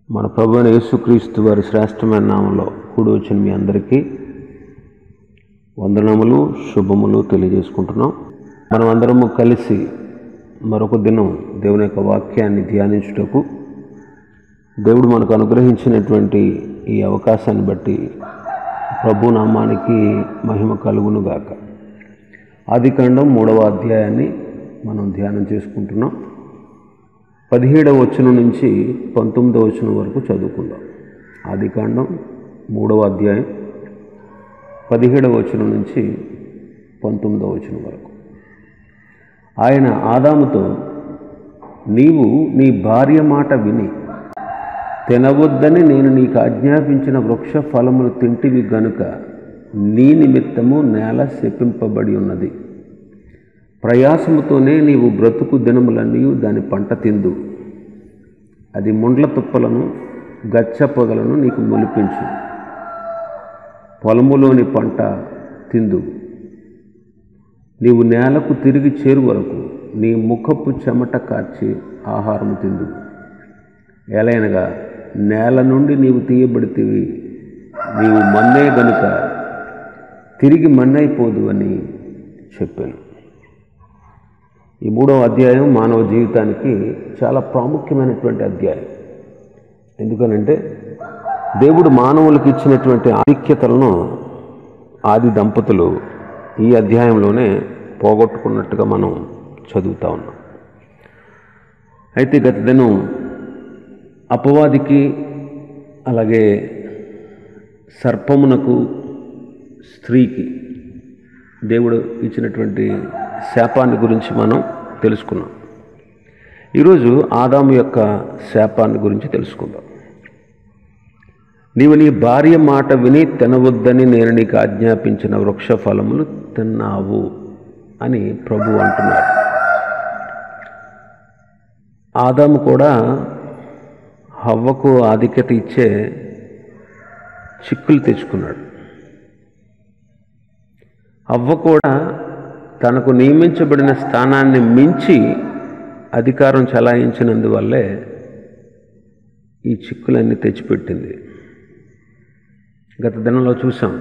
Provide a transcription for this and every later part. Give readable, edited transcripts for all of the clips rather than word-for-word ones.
మన ప్రభు అయిన యేసుక్రీస్తు వారి శ్రేష్టమైన నామంలో కూడి వచ్చిన మీ అందరికీ వందనములు శుభములు తెలియజేసుకుంటున్నాం. మనం అందరము కలిసి మరొక దినం దేవుని యొక్క వాక్యాన్ని ధ్యానించుటకు దేవుడు మనకు అనుగ్రహించినటువంటి ఈ అవకాశాన్ని బట్టి ప్రభు నామానికి మహిమ కలుగునుగాక. ఆదికాండం 3వ అధ్యాయాన్ని మనం ధ్యానం చేసుకుంటున్నాం. 17వ వచనం నుంచి 19వ వచనం వరకు చదువుకుందాం. ఆదికాండం 3వ అధ్యాయం 17వ వచనం నుంచి 19వ వచనం వరకు. ఆయన ఆదాముతో, నీవు నీ భార్య మాట విని తినవద్దని నేను నీకు ఆజ్ఞాపించిన వృక్ష ఫలములు తింటివి గనుక నీ నిమిత్తము నేల శపింపబడి ఉన్నది. ప్రయాసముతోనే నీవు బ్రతుకు దినములన్నీ దాని పంట తిందు. అది ముండ్ల తుప్పలను గచ్చ పొదలను నీకు మొలిపించు. పొలములోని పంట తిందు. నీవు నేలకు తిరిగి చేరు వరకు నీ ముఖపు చెమట కార్చి ఆహారము తిందు. ఎలయనగా నేల నుండి నీవు తీయబడితివి, నీవు మన్నే గనుక తిరిగి మన్నైపోదు అని చెప్పాను. ఈ 3వ అధ్యాయం మానవ జీవితానికి చాలా ప్రాముఖ్యమైనటువంటి అధ్యాయం. ఎందుకనంటే దేవుడు మానవులకు ఇచ్చినటువంటి ఆధిక్యతలను ఆది దంపతులు ఈ అధ్యాయంలోనే పోగొట్టుకున్నట్టుగా మనం చదువుతూ ఉన్నాం. అయితే గత దినం అపవాదికి అలాగే సర్పమునకు స్త్రీకి దేవుడు ఇచ్చినటువంటి శాపాన్ని గురించి మనం తెలుసుకున్నాం. ఈరోజు ఆదాము యొక్క శాపాన్ని గురించి తెలుసుకుందాం. నీవు నీ భార్య మాట విని తినవద్దని నేను నీకు ఆజ్ఞాపించిన వృక్ష ఫలములు తిన్నావు అని ప్రభు అంటున్నాడు. ఆదాము కూడా హవ్వకు ఆధిక్యత ఇచ్చే చిక్కులు తెచ్చుకున్నాడు. హవ్వ కూడా తనకు నియమించబడిన స్థానాన్ని మించి అధికారం చలాయించినందువల్లే ఈ చిక్కులన్నీ తెచ్చిపెట్టింది. గత దినంలో చూసాం.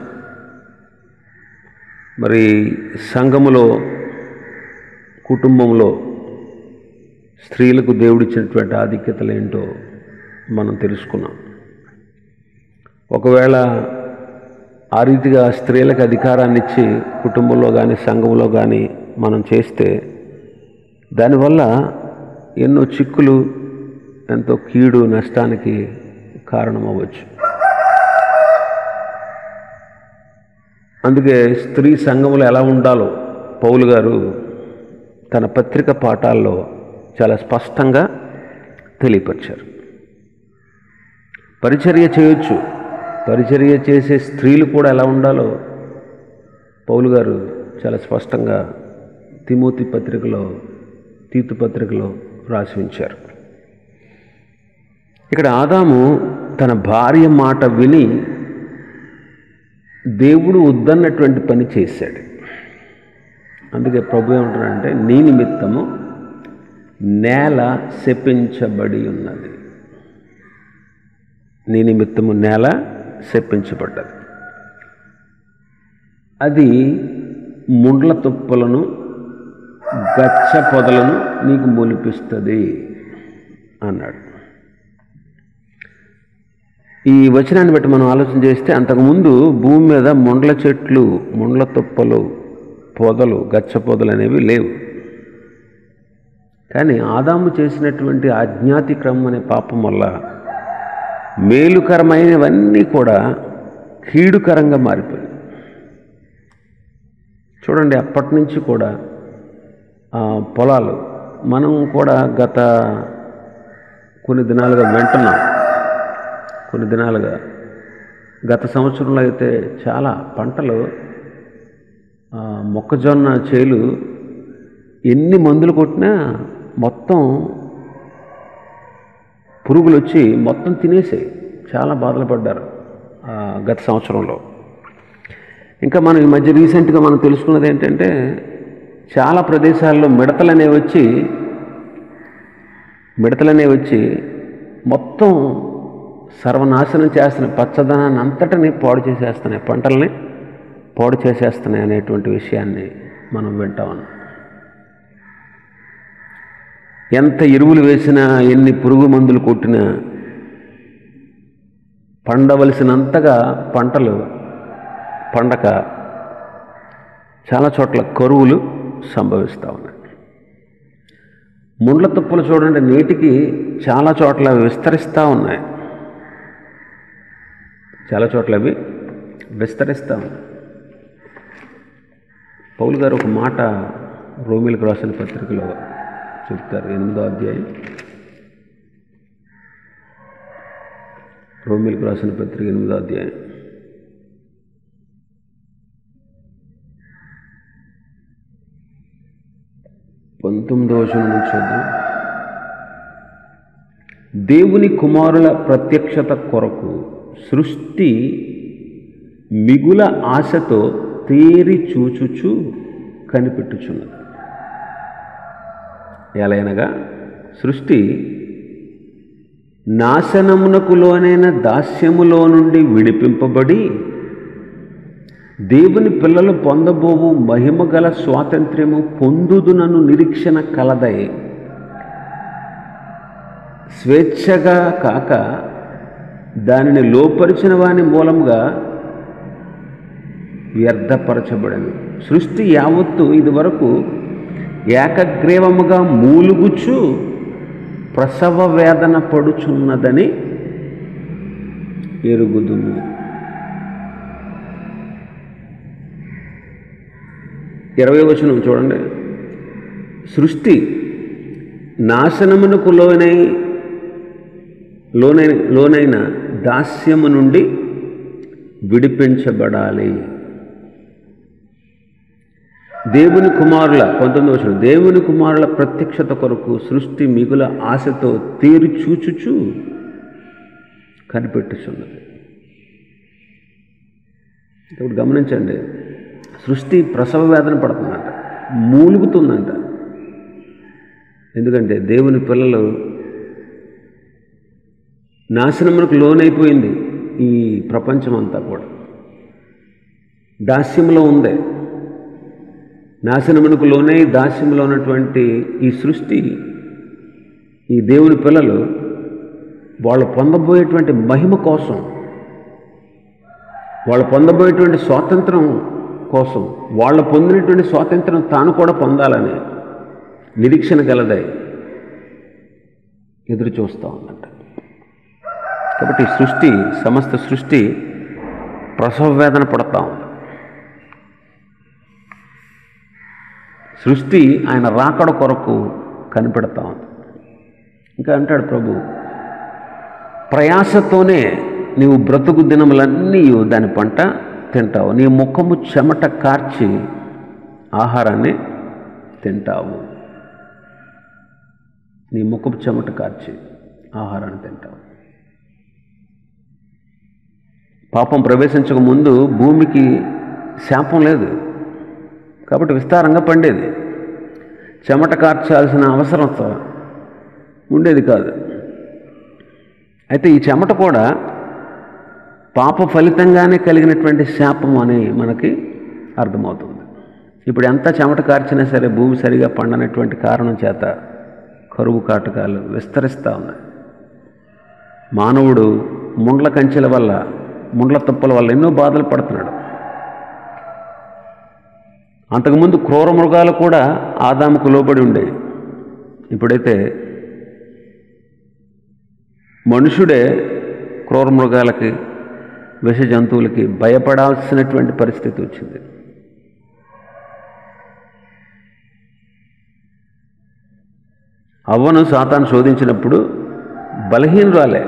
మరి సంఘములో కుటుంబంలో స్త్రీలకు దేవుడిచ్చినటువంటి ఆధిక్యతలు ఏంటో మనం తెలుసుకున్నాం. ఒకవేళ ఆ రీతిగా స్త్రీలకు అధికారాన్ని ఇచ్చి కుటుంబంలో కానీ సంఘంలో కానీ మనం చేస్తే దానివల్ల ఎన్నో చిక్కులు, ఎంతో కీడు నష్టానికి కారణమవ్వచ్చు. అందుకే స్త్రీ సంఘములో ఎలా ఉండాలో పౌలు గారు తన పత్రిక పాఠాల్లో చాలా స్పష్టంగా తెలియపరిచారు. పరిచర్య చేయొచ్చు, పరిచర్య చేసే స్త్రీలు కూడా ఎలా ఉండాలో పౌలు గారు చాలా స్పష్టంగా తిమోతి పత్రికలో, తీతు పత్రికలో రాసి ఉంచారు. ఇక్కడ ఆదాము తన భార్య మాట విని దేవుడు వద్దన్నటువంటి పని చేశాడు. అందుకే ప్రభు ఏమంటాడంటే, నీ నిమిత్తము నేల శపించబడి ఉన్నది. నీ నిమిత్తము నేల శపించబడ్డది. అది ముండ్ల తుప్పలను గచ్చ పొదలను నీకు మొలిపిస్తుంది అన్నాడు. ఈ వచనాన్ని బట్టి మనం ఆలోచన చేస్తే అంతకుముందు భూమి మీద ముండ్ల చెట్లు, ముండ్ల తుప్పలు, పొదలు, గచ్చ పొదలు అనేవి లేవు. కానీ ఆదాము చేసినటువంటి ఆజ్ఞాతిక్రమం అనే పాపం వల్ల మేలుకరమైనవన్నీ కూడా కీడుకరంగా మారిపోయింది. చూడండి, అప్పటి నుంచి కూడా పొలాలు మనం కూడా గత కొన్ని దినాలుగా వింటున్నాం. కొన్ని దినాలుగా గత సంవత్సరంలో అయితే చాలా పంటలు, మొక్కజొన్న చేలు ఎన్ని మందులు కొట్టినా మొత్తం పురుగులు వచ్చి మొత్తం తినేసాయి. చాలా బాధలు పడ్డారు గత సంవత్సరంలో. ఇంకా మనం ఈ మధ్య రీసెంట్గా మనం తెలుసుకున్నది ఏంటంటే, చాలా ప్రదేశాల్లో మిడతలనేవి వచ్చి మొత్తం సర్వనాశనం చేస్తున్నాయి, పచ్చదనాన్ని అంతటిని పాడు చేసేస్తున్నాయి, పంటల్ని పాడు చేసేస్తున్నాయి అనేటువంటి విషయాన్ని మనం వింటా ఉన్నాం. ఎంత ఎరువులు వేసినా, ఎన్ని పురుగు మందులు కొట్టినా పండవలసినంతగా పంటలు పండక చాలా చోట్ల కరువులు సంభవిస్తూ ఉన్నాయి. ముండ్ల తుప్పలు చూడండి, నేటికి చాలా చోట్ల విస్తరిస్తూ ఉన్నాయి, చాలా చోట్ల అవి విస్తరిస్తూ ఉన్నాయి. పౌలు గారు ఒక మాట రోమీలకు రాసిన పత్రికలో చెప్తారు. 8వ అధ్యాయం, రోమీలకు రాసిన పత్రిక 8వ అధ్యాయం 19వ వచనం నుంచి చూద్దాం. దేవుని కుమారుల ప్రత్యక్షత కొరకు సృష్టి మిగుల ఆశతో తేరి చూచుచు కనిపెట్టుచున్నది. ఎలయనగా సృష్టి నాశనమునకు లోనైన దాస్యములో నుండి విడిపింపబడి దేవుని పిల్లలు పొందబోవు మహిమ గల స్వాతంత్ర్యము పొందుదునను నిరీక్షణ కలదై స్వేచ్ఛగా కాక దానిని లోపరిచిన వాని మూలముగా వ్యర్థపరచబడను. సృష్టి యావత్తు ఇదివరకు ఏకగ్రీవముగా మూలుగుచు ప్రసవ వేదన పడుచున్నదని ఎరుగుదును. ఇరవై వచనం చూడండి. సృష్టి నాశనమునకు లోనైన దాస్యము నుండి విడిపించబడాలి. దేవుని కుమారుల 19వ వచనం, దేవుని కుమారుల ప్రత్యక్షత కొరకు సృష్టి మిగుల ఆశతో తేరి చూచుచు కనిపెట్టుచున్నది. ఇప్పుడు గమనించండి, సృష్టి ప్రసవ వేదన పడుతుందంట, మూలుగుతుందంట. ఎందుకంటే దేవుని పిల్లలు నాశనమునకు లోనైపోయింది. ఈ ప్రపంచం అంతా కూడా దాస్యంలో ఉంది. నాశనమునకు లోనై దాస్యంలో ఉన్నటువంటి ఈ సృష్టి, ఈ దేవుని పిల్లలు వాళ్ళు పొందబోయేటువంటి మహిమ కోసం, వాళ్ళు పొందబోయేటువంటి స్వాతంత్రం కోసం, వాళ్ళు పొందినటువంటి స్వాతంత్రం తాను కూడా పొందాలని నిరీక్షణ గలదై ఎదురు చూస్తూ ఉందంట. కాబట్టి సృష్టి, సమస్త సృష్టి ప్రసవ వేదన పడుతూ ఉంది. సృష్టి ఆయన రాకడ కొరకు కనిపెడతా ఉంది. ఇంకా అంటాడు ప్రభు, ప్రయాసతోనే నీవు బ్రతుకు దినములన్నీ దాని పంట తింటావు, నీ ముఖము చెమట కార్చి ఆహారాన్ని తింటావు. నీ ముఖము చెమట కార్చి ఆహారాన్ని తింటావు. పాపం ప్రవేశించక ముందు భూమికి శాపం లేదు కాబట్టి విస్తారంగా పండేది. చెమట కార్చాల్సిన అవసరం ఉండేది కాదు. అయితే ఈ చెమట కూడా పాప ఫలితంగానే కలిగినటువంటి శాపం అని మనకి అర్థమవుతుంది. ఇప్పుడు ఎంత చెమట కార్చినా సరే భూమి సరిగా పండనటువంటి కారణం చేత కరువు కాటకాలు విస్తరిస్తూ ఉన్నాయి. మానవుడు ముండ్ల కంచెల వల్ల, ముండ్ల తుప్పల వల్ల ఎన్నో బాధలు పడుతున్నాడు. అంతకుముందు క్రూర మృగాలు కూడా ఆదాముకు లోబడి ఉండేవి. ఇప్పుడైతే మనుషుడే క్రూర మృగాలకి, విష జంతువులకి భయపడాల్సినటువంటి పరిస్థితి వచ్చింది. అవ్వను సాతాను శోధించినప్పుడు బలహీనురాలే.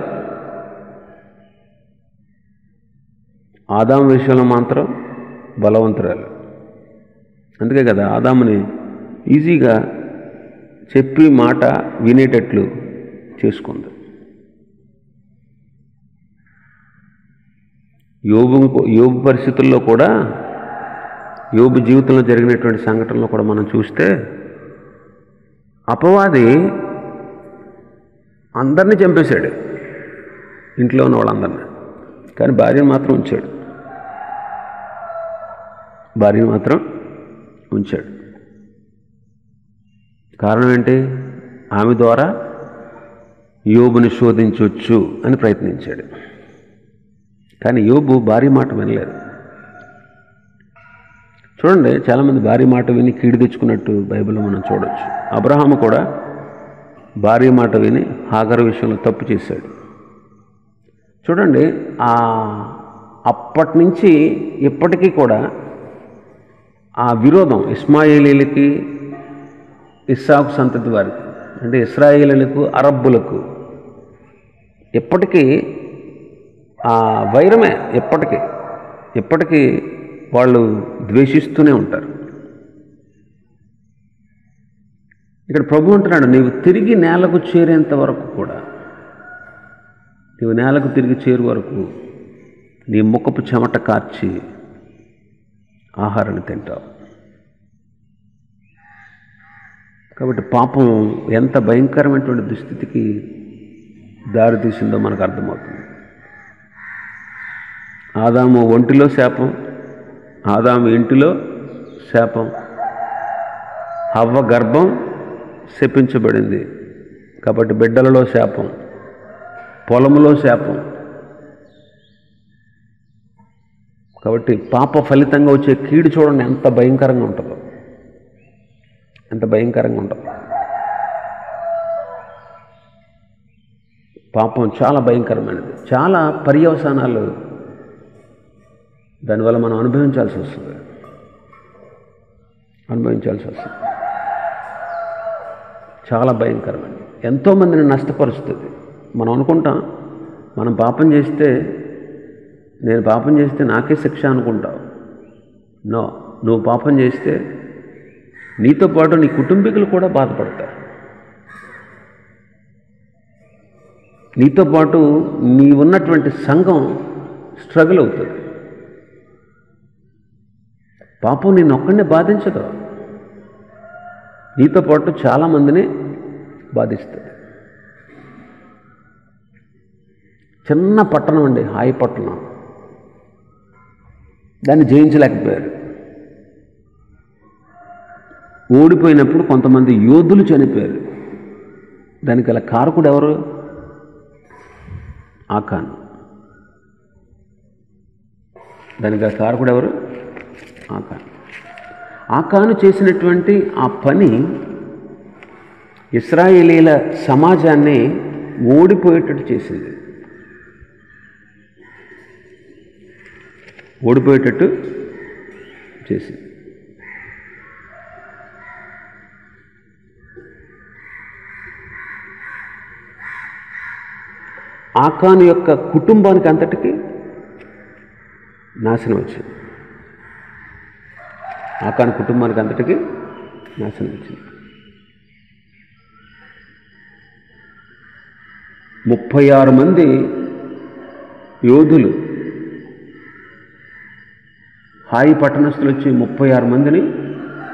ఆదాము విషయంలో మాత్రం బలవంతురాలు. అందుకే కదా ఆదాముని ఈజీగా చెప్పి మాట వినేటట్లు చేసుకుంది. యోబు పరిస్థితుల్లో కూడా, యోబు జీవితంలో జరిగినటువంటి సంఘటనలో కూడా మనం చూస్తే అపవాది అందరినీ చంపేశాడు. ఇంట్లో ఉన్న వాళ్ళందరినీ. కానీ భార్యను మాత్రం ఉంచాడు. భార్యను మాత్రం ఉంచాడు. కారణం ఏంటి? ఆమె ద్వారా యోబుని శోధించవచ్చు అని ప్రయత్నించాడు. కానీ యోబు భార్య మాట వినలేదు. చూడండి, చాలామంది భార్య మాట విని కీడు తెచ్చుకున్నట్టు బైబిల్లో మనం చూడవచ్చు. అబ్రహాము కూడా భార్య మాట విని హాగరు విషయంలో తప్పు చేశాడు. చూడండి, అప్పటి నుంచి ఇప్పటికీ కూడా ఆ విరోధం ఇస్మాయిలీలకి, ఇస్సాకు సంతతి వారికి, అంటే ఇశ్రాయేలీలకు, అరబ్బులకు ఎప్పటికీ ఆ వైరమే. ఎప్పటికీ వాళ్ళు ద్వేషిస్తూనే ఉంటారు. ఇక్కడ ప్రభు అంటున్నాడు, నీవు తిరిగి నేలకు చేరేంత వరకు కూడా, నీవు నేలకు తిరిగి చేరు వరకు నీ ముఖపు చెమట కార్చి ఆహారాన్ని తింటావు. కాబట్టి పాపం ఎంత భయంకరమైనటువంటి దుస్థితికి దారితీసిందో మనకు అర్థమవుతుంది. ఆదాము ఒంటిలో శాపం, ఆదాము ఇంటిలో శాపం, హవ్వ గర్భం శపించబడింది. కాబట్టి బిడ్డలలో శాపం, పొలములో శాపం. కాబట్టి పాప ఫలితంగా వచ్చే కీడు చూడండి ఎంత భయంకరంగా ఉంటుందో, ఎంత భయంకరంగా ఉంటుందో. పాపం చాలా భయంకరమైనది. చాలా పర్యవసానాలు దానివల్ల మనం అనుభవించాల్సి వస్తుంది. చాలా భయంకరమైనది. ఎంతోమందిని నష్టపరుస్తుంది. మనం అనుకుంటాం మనం పాపం చేస్తే, నేను పాపం చేస్తే నాకే శిక్ష అనుకుంటావు. నో, నువ్వు పాపం చేస్తే నీతో పాటు నీ కుటుంబీకులు కూడా బాధపడతారు. నీతో పాటు నీ ఉన్నటువంటి సంఘం స్ట్రగుల్ అవుతుంది. పాపం నిన్ను ఒక్కడినే బాధించదు, నీతో పాటు చాలామందిని బాధిస్తుంది. చిన్న పట్టణం అండి, హాయి పట్టణం, దాన్ని జయించలేకపోయారు. ఓడిపోయినప్పుడు కొంతమంది యోధులు చనిపోయారు. దానికి గల కారకుడు ఎవరు? ఆకాను. దానికి గల కారకుడు ఎవరు? ఆకాను. ఆకాను చేసినటువంటి ఆ పని ఇశ్రాయేలీల సమాజాన్ని ఓడిపోయేటట్టు చేసింది. ఓడిపోయేటట్టు చేసింది. ఆకాను యొక్క కుటుంబానికి అంతటికి నాశనం వచ్చింది. ఆకాను కుటుంబానికి అంతటికి నాశనం వచ్చింది. 36 మంది యోధులు, హాయి పట్టణస్తులు వచ్చి 36 మందిని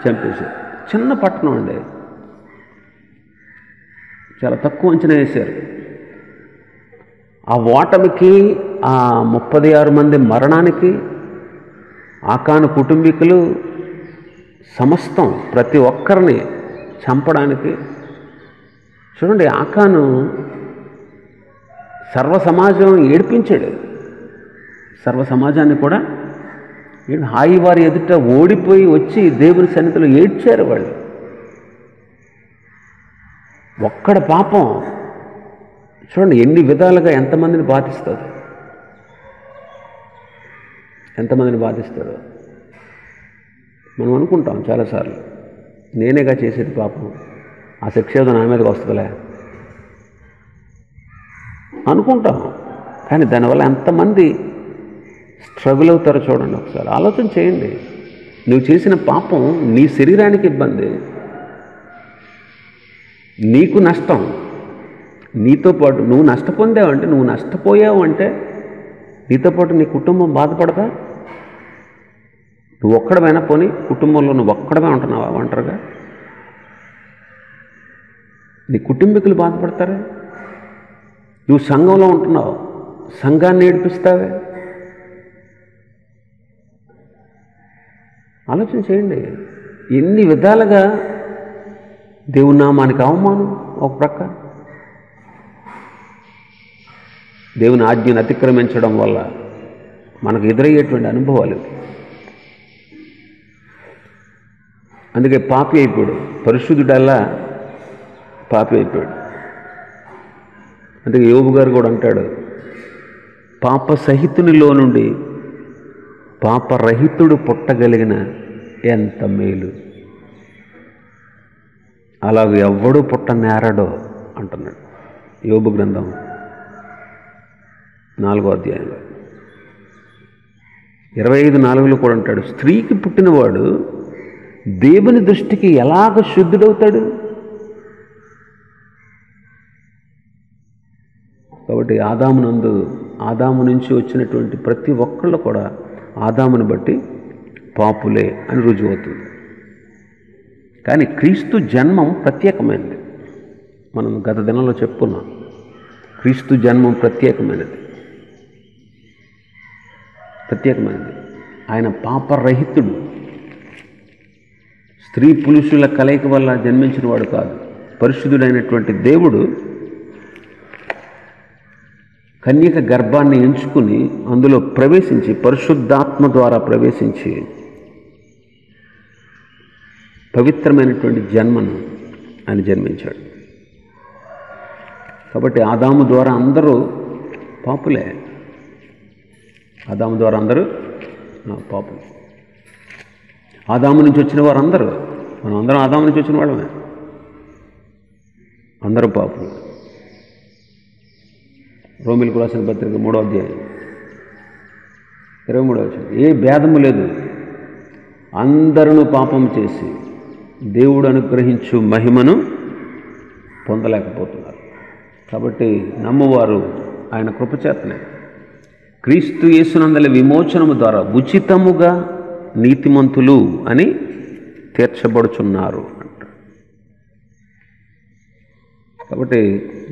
చంపేశారు. చిన్న పట్టణం అండి, చాలా తక్కువ అంచనా వేశారు. ఆ ఓటమికి, ఆ 36 మంది మరణానికి ఆకాను కుటుంబీకులు సమస్తం ప్రతి ఒక్కరిని చంపడానికి. చూడండి, ఆకాను సర్వ సమాజం ఏడిపించాడు. సర్వ సమాజాన్ని కూడా హాయి వారి ఎదుట ఓడిపోయి వచ్చి దేవుని సన్నిధిలో ఏడ్చారు వాళ్ళు. ఒక్కడ పాపం చూడండి ఎన్ని విధాలుగా ఎంతమందిని బాధిస్తుంది, ఎంతమందిని బాధిస్తాడో. మనం అనుకుంటాం చాలాసార్లు, నేనేగా చేసేది పాపం, ఆ శిక్ష ఏదో నా మీదకి వస్తుందిలే అనుకుంటాం. కానీ దానివల్ల ఎంతమంది స్ట్రగుల్ అవుతారో చూడండి. ఒకసారి ఆలోచన చేయండి. నువ్వు చేసిన పాపం నీ శరీరానికి ఇబ్బంది, నీకు నష్టం, నీతో పాటు నువ్వు నష్టపొందావంటే, నువ్వు నష్టపోయావు అంటే నీతో పాటు నీ కుటుంబం బాధపడదా? నువ్వు ఒక్కడమైనా పోనీ కుటుంబంలో నువ్వు ఒక్కడమే ఉంటున్నావా ఒంటరిగా? నీ కుటుంబీకులు బాధపడతారే. నువ్వు సంఘంలో ఉంటున్నావు, సంఘాన్ని ఏడిపిస్తావే? ఆలోచన చేయండి. ఎన్ని విధాలుగా దేవుని నామానికి అవమానం ఒక ప్రక్క, దేవుని ఆజ్ఞను అతిక్రమించడం వల్ల మనకు ఎదురయ్యేటువంటి అనుభవాలు. అందుకే పాపి అయిపోయాడు, పరిశుద్ధుడల్లా పాపి అయిపోయాడు. అందుకే యోబు గారు కూడా అంటాడు, పాప సహితునిలో నుండి పాపరహితుడు పుట్టగలిగిన ఎంత మేలు, అలాగే ఎవ్వడూ పుట్టనేరడో అంటున్నాడు యోబు గ్రంథం 4వ అధ్యాయంలో 25:4 కూడా అంటాడు, స్త్రీకి పుట్టినవాడు దేవుని దృష్టికి ఎలాగ శుద్ధుడవుతాడు? కాబట్టి ఆదాము నుంచి వచ్చినటువంటి ప్రతి ఒక్కళ్ళు కూడా ఆదామును బట్టి పాపులే అని రుజువవుతుంది. కానీ క్రీస్తు జన్మం ప్రత్యేకమైనది. మనం గత దినంలో చెప్పుకున్నాం, క్రీస్తు జన్మం ప్రత్యేకమైనది. ఆయన పాపరహితుడు, స్త్రీ పురుషుల కలయిక వల్ల జన్మించిన వాడు కాదు. పరిశుద్ధుడైనటువంటి దేవుడు కన్యక గర్భాన్ని ఎంచుకుని అందులో ప్రవేశించి, పరిశుద్ధాత్మ ద్వారా ప్రవేశించి పవిత్రమైనటువంటి జన్మను ఆయన జన్మించాడు. కాబట్టి ఆదాము ద్వారా అందరూ పాపులే. ఆదాము ద్వారా అందరూ పాపులే. ఆదాము నుంచి వచ్చిన వారు అందరూ, మనం అందరం ఆదాము నుంచి వచ్చిన వాళ్ళమే, అందరూ పాపులు. రోమిలకు రాసిన పత్రిక 3వ అధ్యాయం 23వ వచనం, ఏ భేదము లేదు, అందరూ పాపం చేసి దేవుడు అనుగ్రహించు మహిమను పొందలేకపోతున్నారు. కాబట్టి నమ్మువారు ఆయన కృపచేతనే క్రీస్తు యేసునందలి విమోచనము ద్వారా ఉచితముగా నీతిమంతులు అని తీర్చబడుచున్నారు అంట. కాబట్టి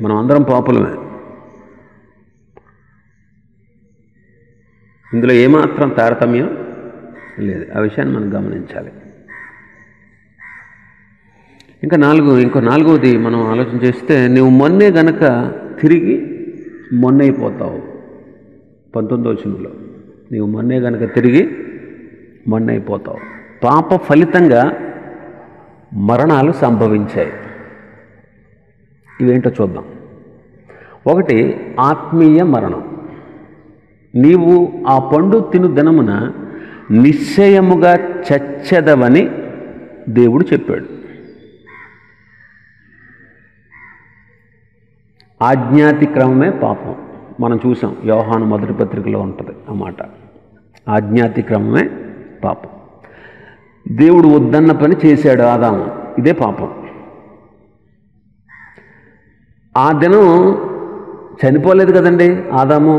మనం అందరం పాపులమే. ఇందులో ఏమాత్రం తారతమ్యం లేదు. ఆ విషయాన్ని మనం గమనించాలి. ఇంకో నాలుగవది మనం ఆలోచన చేస్తే, నువ్వు మొన్నే గనక తిరిగి మొన్నైపోతావు. 19వ వచనంలో, నీవు మొన్నే గనక తిరిగి మొన్నైపోతావు. పాప ఫలితంగా మరణాలు సంభవించాయి. ఇవేంటో చూద్దాం. ఒకటి, ఆత్మీయ మరణం. నీవు ఆ పండు తిను దినమున నిశ్చయముగా చచ్చెదవని దేవుడు చెప్పాడు. ఆజ్ఞాతిక్రమమే పాపం. మనం చూసాం, యోహాను మొదటి పత్రికలో ఉంటుంది ఆ మాట. ఆజ్ఞాతిక్రమమే పాపం. దేవుడు వద్దన్న పని చేశాడు ఆదాము, ఇదే పాపం. ఆ దినం చనిపోలేదు కదండి ఆదాము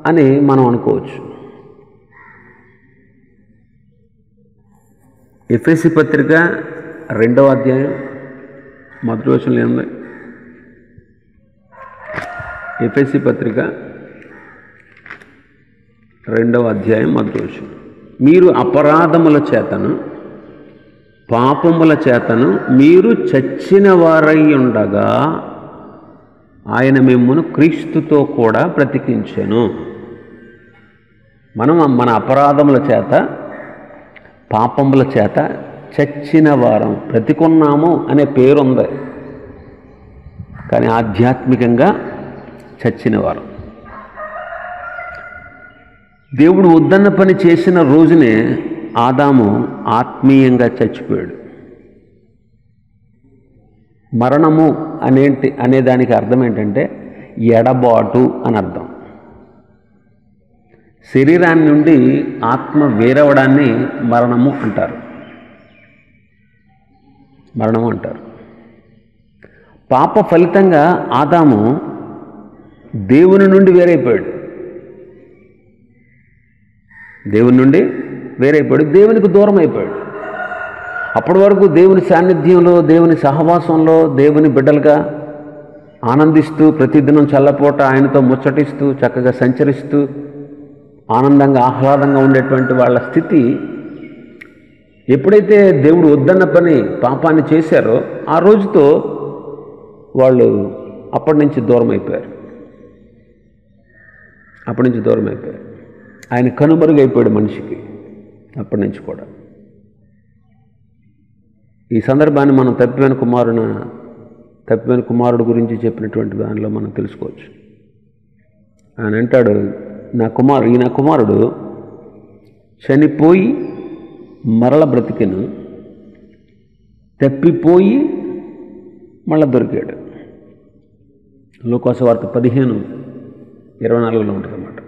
అని మనం అనుకోవచ్చు. ఎఫెసీ పత్రిక 2వ అధ్యాయం మొదటి వచనంలో ఉంది. ఎఫెసీ పత్రిక 2వ అధ్యాయం మొదటి వచనం, మీరు అపరాధముల చేతను పాపముల చేతను మీరు చచ్చిన వారై ఉండగా ఆయన మిమ్మును క్రీస్తుతో కూడా బ్రతికించెను. మనం మన అపరాధముల చేత పాపముల చేత చచ్చిన వారం, బ్రతికున్నాము అనే పేరుంది, కానీ ఆధ్యాత్మికంగా చచ్చిన వారం. దేవుడు వద్దన్న పని చేసిన రోజునే ఆదాము ఆత్మీయంగా చచ్చిపోయాడు. మరణము అనేదానికి అర్థం ఏంటంటే ఎడబాటు అని అర్థం. శరీరాన్ని నుండి ఆత్మ వేరవడాన్ని మరణము అంటారు. పాప ఫలితంగా ఆదాము దేవుని నుండి వేరైపోయాడు. దేవునికి దూరం అయిపోయాడు. అప్పటి వరకు దేవుని సాన్నిధ్యంలో, దేవుని సహవాసంలో, దేవుని బిడ్డలుగా ఆనందిస్తూ ప్రతిదినం చల్లపూట ఆయనతో ముచ్చటిస్తూ చక్కగా సంచరిస్తూ ఆనందంగా ఆహ్లాదంగా ఉండేటువంటి వాళ్ళ స్థితి ఎప్పుడైతే దేవుడు వద్దన్న పని పాపాన్ని చేశారో ఆ రోజుతో వాళ్ళు అప్పటి నుంచి దూరం అయిపోయారు. ఆయన కనుమరుగైపోయాడు మనిషికి అప్పటి నుంచి కూడా. ఈ సందర్భాన్ని మనం తప్పిపోయిన కుమారుడు గురించి చెప్పినటువంటి దానిలో మనం తెలుసుకోవచ్చు. ఆయన అంటాడు, నా కుమారుడు చనిపోయి మరల బ్రతికెను, తప్పిపోయి మళ్ళా దొరికాడు. లూకాసు వార్త 15:24 ఉంటుందన్నమాట.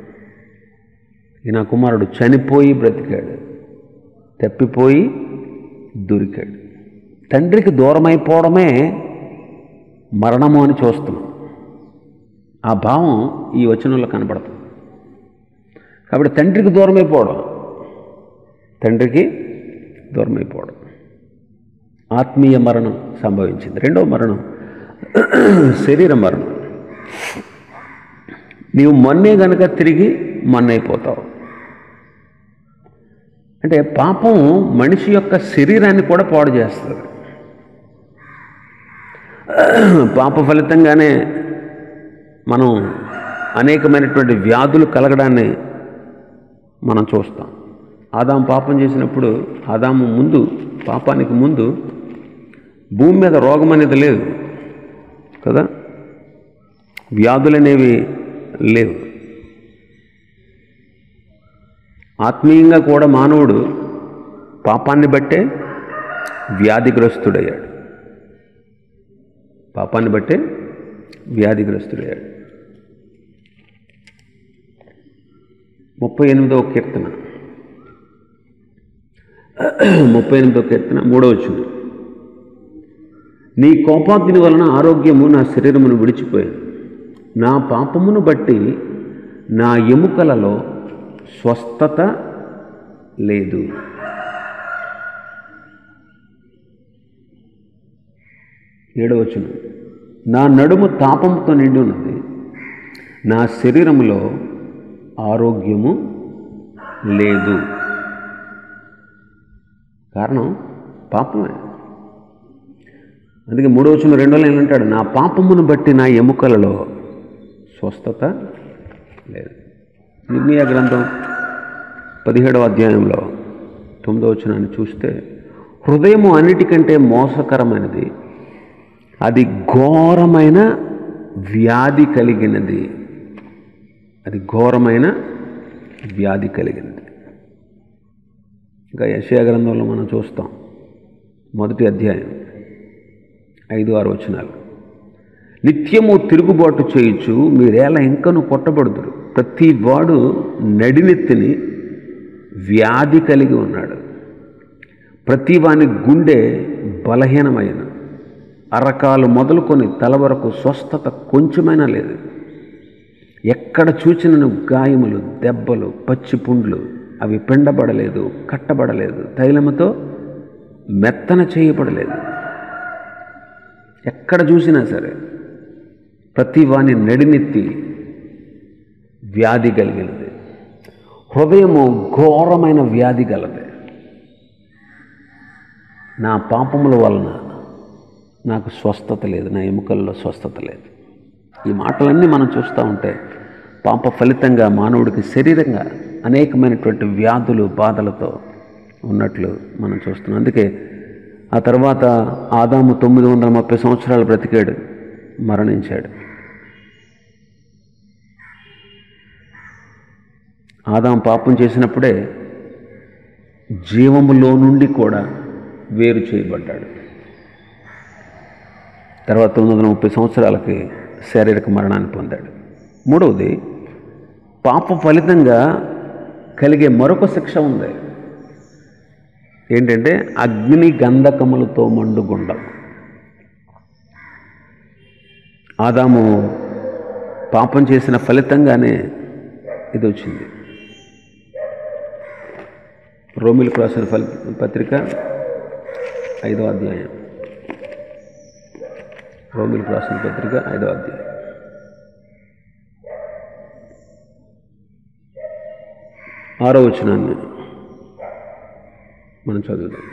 ఈ నా కుమారుడు చనిపోయి బ్రతికాడు, తప్పిపోయి దొరికాడు. తండ్రికి దూరమైపోవడమే మరణము అని చూస్తున్నాం. ఆ భావం ఈ వచనంలో కనబడుతుంది. కాబట్టి తండ్రికి దూరమైపోవడం ఆత్మీయ మరణం సంభవించింది. రెండవ మరణం శరీర మరణం. నీవు మొన్నే గనక తిరిగి మొన్నైపోతావు. అంటే పాపం మనిషి యొక్క శరీరాన్ని కూడా పాడు చేస్తుంది. పాప ఫలితంగానే మనం అనేకమైనటువంటి వ్యాధులు కలగడాన్ని మనం చూస్తాం. ఆదాము పాపం చేసినప్పుడు, పాపానికి ముందు భూమి మీద రోగం అనేది లేదు కదా, వ్యాధులు అనేవి లేవు. ఆత్మీయంగా కూడా మానవుడు పాపాన్ని బట్టే వ్యాధిగ్రస్తుడయ్యాడు. 38వ కీర్తన 3వ వచనం. నీ కోపాగ్ని వలన ఆరోగ్యము నా శరీరమును విడిచిపోయాను. నా పాపమును బట్టి నా ఎముకలలో స్వస్థత లేదు. ఏడవ వచనం. నా నడుము తాపంతో నిండి ఉన్నది, నా శరీరములో ఆరోగ్యము లేదు. కారణం పాపమే. అందుకే 3వ వచనం 2వ లైన్ అంటాడు, నా పాపమును బట్టి నా ఎముకలలో స్వస్థత లేదు. నిర్ణయ గ్రంథం 17వ అధ్యాయంలో 9వ వచనాన్ని చూస్తే, హృదయము అన్నిటికంటే మోసకరమైనది, అది ఘోరమైన వ్యాధి కలిగినది. ఇంకా యెషయా గ్రంథంలో మనం చూస్తాం, 1వ అధ్యాయం 5-6 వచనాలు. నిత్యము తిరుగుబాటు చేయుచు మీరేలా ఇంకను కొట్టబడుదురు. ప్రతి వాడు నడినెత్తిని వ్యాధి కలిగి ఉన్నాడు. ప్రతి వాని గుండె బలహీనమైన, అరకాలు మొదలుకొని తల వరకు స్వస్థత కొంచెమైనా లేదు. ఎక్కడ చూచిన గాయములు, దెబ్బలు, పచ్చి పుండ్లు, అవి పిండబడలేదు, కట్టబడలేదు, తైలముతో మెత్తన చేయబడలేదు. ఎక్కడ చూసినా సరే ప్రతి వాని నడినెత్తి వ్యాధి కలిగినది. హృదయము ఘోరమైన వ్యాధి గలది. నా పాపముల వలన నాకు స్వస్థత లేదు, నా ఎముకల్లో స్వస్థత లేదు. ఈ మాటలన్నీ మనం చూస్తూ ఉంటే పాప ఫలితంగా మానవుడికి శరీరంగా అనేకమైనటువంటి వ్యాధులు, బాధలతో ఉన్నట్లు మనం చూస్తున్నాం. అందుకే ఆ తర్వాత ఆదాము 930 సంవత్సరాలు బ్రతికాడు, మరణించాడు. ఆదాము పాపం చేసినప్పుడే జీవములో నుండి కూడా వేరు చేయబడ్డాడు. తర్వాత 930 సంవత్సరాలకి శారీరక మరణాన్ని పొందాడు. మూడవది, పాప ఫలితంగా కలిగే మరొక శిక్ష ఉంది. ఏంటంటే అగ్ని గంధకములతో మండుగుండం. ఆదాము పాపం చేసిన ఫలితంగానే ఇది వచ్చింది. రోమిలకు రాసిన పత్రిక 5వ అధ్యాయం రోమీయులకు రాసిన పత్రిక 5వ అధ్యాయం 6వ వచనాన్ని మనం చదువుదాం.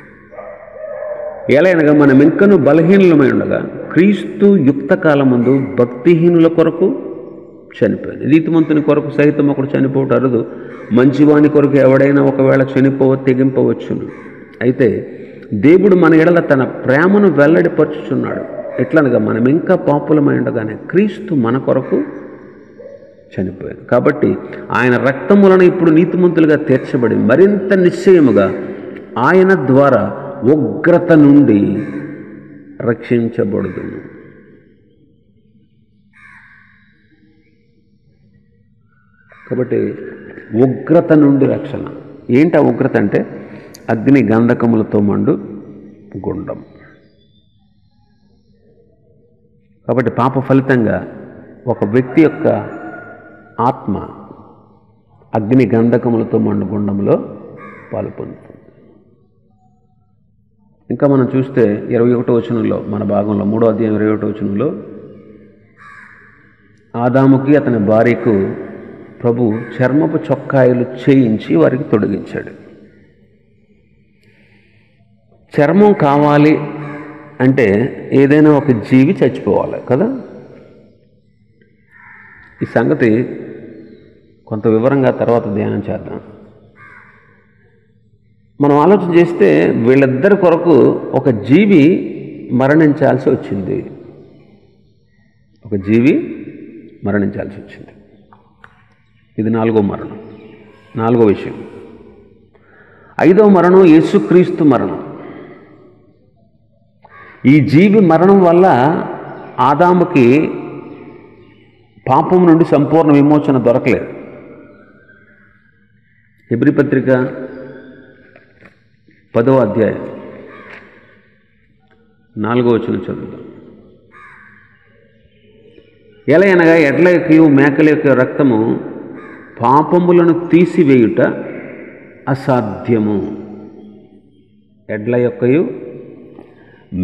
ఎలాగనగా మనం ఇంకను బలహీనులమై ఉండగా క్రీస్తు యుక్త కాలమందు భక్తిహీనుల కొరకు చనిపోయింది. నీతిమంతుని కొరకు సహితం ఒకడు చనిపోవటం అరుదు, మంచివాని కొరకు ఎవడైనా ఒకవేళ తెగింపవచ్చును. అయితే దేవుడు మన ఎడల తన ప్రేమను వెల్లడిపరుచుచున్నాడు. ఎట్లనగా మనం ఇంకా పాపులమై ఉండగానే క్రీస్తు మన కొరకు చనిపోయాడు. కాబట్టి ఆయన రక్తములను ఇప్పుడు నీతిమంతులుగా తీర్చబడి మరింత నిశ్చయముగా ఆయన ద్వారా ఉగ్రత నుండి రక్షించబడుదును. కాబట్టి ఉగ్రత నుండి రక్షణ. ఏంటి ఆ ఉగ్రత అంటే? అగ్ని గంధకములతో మండు గుండం. కాబట్టి పాప ఫలితంగా ఒక వ్యక్తి యొక్క ఆత్మ అగ్ని గంధకములతో మండు గుండంలో పాలు పొందుతుంది. ఇంకా మనం చూస్తే 21వ వచనంలో, మన భాగంలో 3వ అధ్యాయం 21వ వచనంలో, ఆదాముకి అతని భార్యకు ప్రభు చర్మపు చొక్కాయలు చేయించి వారికి తొడిగించాడు. చర్మం కావాలి అంటే ఏదైనా ఒక జీవి చచ్చిపోవాలి కదా. ఈ సంగతి కొంత వివరంగా తర్వాత ధ్యానం చేద్దాం. మనం ఆలోచన చేస్తే వీళ్ళిద్దరి కొరకు ఒక జీవి మరణించాల్సి వచ్చింది. ఒక జీవి మరణించాల్సి వచ్చింది. ఇది 4వ మరణం, 4వ విషయం. 5వ మరణం యేసుక్రీస్తు మరణం. ఈ జీవి మరణం వల్ల ఆదాముకి పాపం నుండి సంపూర్ణ విమోచన దొరకలేదు. హెబ్రీ పత్రిక 10వ అధ్యాయం 4వ వచనం చదువుదాం. ఎలయనగా ఎడ్ల యొక్కయు మేకల యొక్క రక్తము పాపములను తీసివేయుట అసాధ్యము. ఎడ్ల యొక్కయు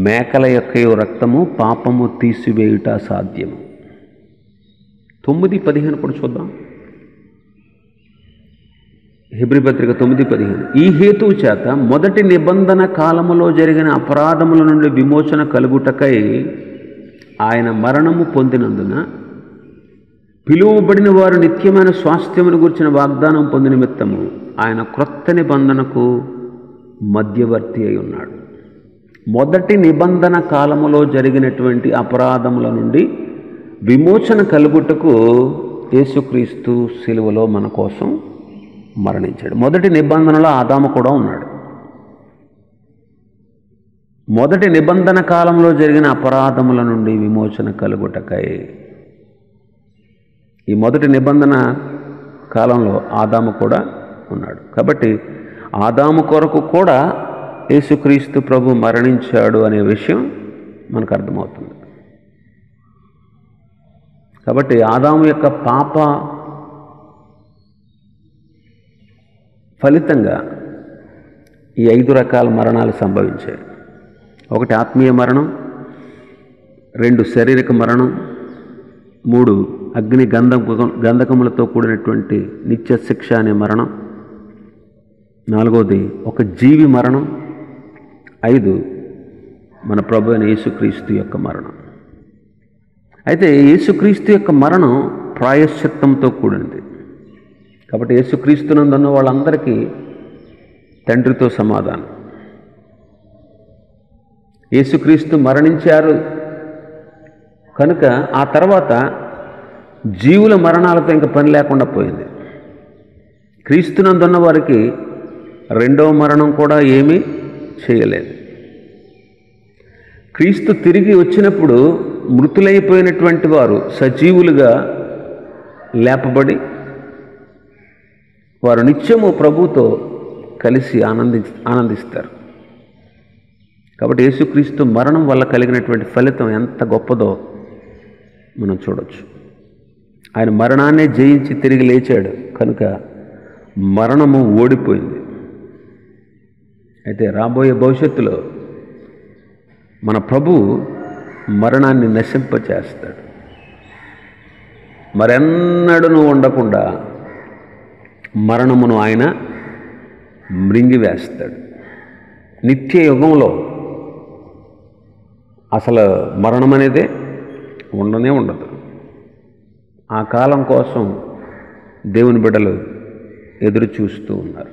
మేకల యొక్కయు రక్తము పాపము తీసివేయుట అసాధ్యము. 9:15 కూడా చూద్దాం. హెబ్రీ పత్రిక 9:15. ఈ హేతువు చేత మొదటి నిబంధన కాలములో జరిగిన అపరాధముల నుండి విమోచన కలుగుటకై ఆయన మరణము పొందినందున పిలువబడిన వారు నిత్యమైన స్వాస్థ్యమును గురించిన వాగ్దానం పొందిన నిమిత్తము ఆయన క్రొత్త నిబంధనకు మధ్యవర్తి అయి ఉన్నాడు. మొదటి నిబంధన కాలములో జరిగినటువంటి అపరాధముల నుండి విమోచన కలుగుటకు యేసుక్రీస్తు సిలువలో మన కోసం మరణించాడు. మొదటి నిబంధనలో ఆదాము కూడా ఉన్నాడు. మొదటి నిబంధన కాలంలో జరిగిన అపరాధముల నుండి విమోచన కలుగుటకై. ఈ మొదటి నిబంధన కాలంలో ఆదాము కూడా ఉన్నాడు. కాబట్టి ఆదాము కొరకు కూడా యేసుక్రీస్తు ప్రభు మరణించాడు అనే విషయం మనకు అర్థమవుతుంది. కాబట్టి ఆదాము యొక్క పాప ఫలితంగా ఈ 5 రకాల మరణాలు సంభవించాయి. 1 ఆత్మీయ మరణం, 2 శారీరక మరణం, 3 అగ్ని గంధకములతో కూడినటువంటి నిత్య శిక్ష అనే మరణం, 4వది ఒక జీవి మరణం, 5 మన ప్రభు అయిన యేసుక్రీస్తు యొక్క మరణం. అయితే యేసుక్రీస్తు యొక్క మరణం ప్రాయశ్చిత్తంతో కూడింది. కాబట్టి యేసుక్రీస్తునందున్న వాళ్ళందరికీ తండ్రితో సమాధానం. యేసుక్రీస్తు మరణించారు కనుక ఆ తర్వాత జీవుల మరణాలతో ఇంకా పని లేకుండా పోయింది. క్రీస్తునందున్న వారికి 2వ మరణం కూడా ఏమీ చేయలేదు. క్రీస్తు తిరిగి వచ్చినప్పుడు మృతులైపోయినటువంటి వారు సజీవులుగా లేపబడి వారు నిత్యము ప్రభుతో కలిసి ఆనందిస్తారు. కాబట్టి యేసుక్రీస్తు మరణం వల్ల కలిగినటువంటి ఫలితం ఎంత గొప్పదో మనం చూడవచ్చు. ఆయన మరణాన్నే జయించి తిరిగి లేచాడు కనుక మరణము ఓడిపోయింది. అయితే రాబోయే భవిష్యత్తులో మన ప్రభువు మరణాన్ని నశింపచేస్తాడు. మరెన్నడూ ఉండకుండా మరణమును ఆయన మృంగివేస్తాడు. నిత్య యుగంలో అసలు మరణం అనేదే ఉండనే ఉండదు. ఆ కాలం కోసం దేవుని బిడ్డలు ఎదురు చూస్తూ ఉన్నారు.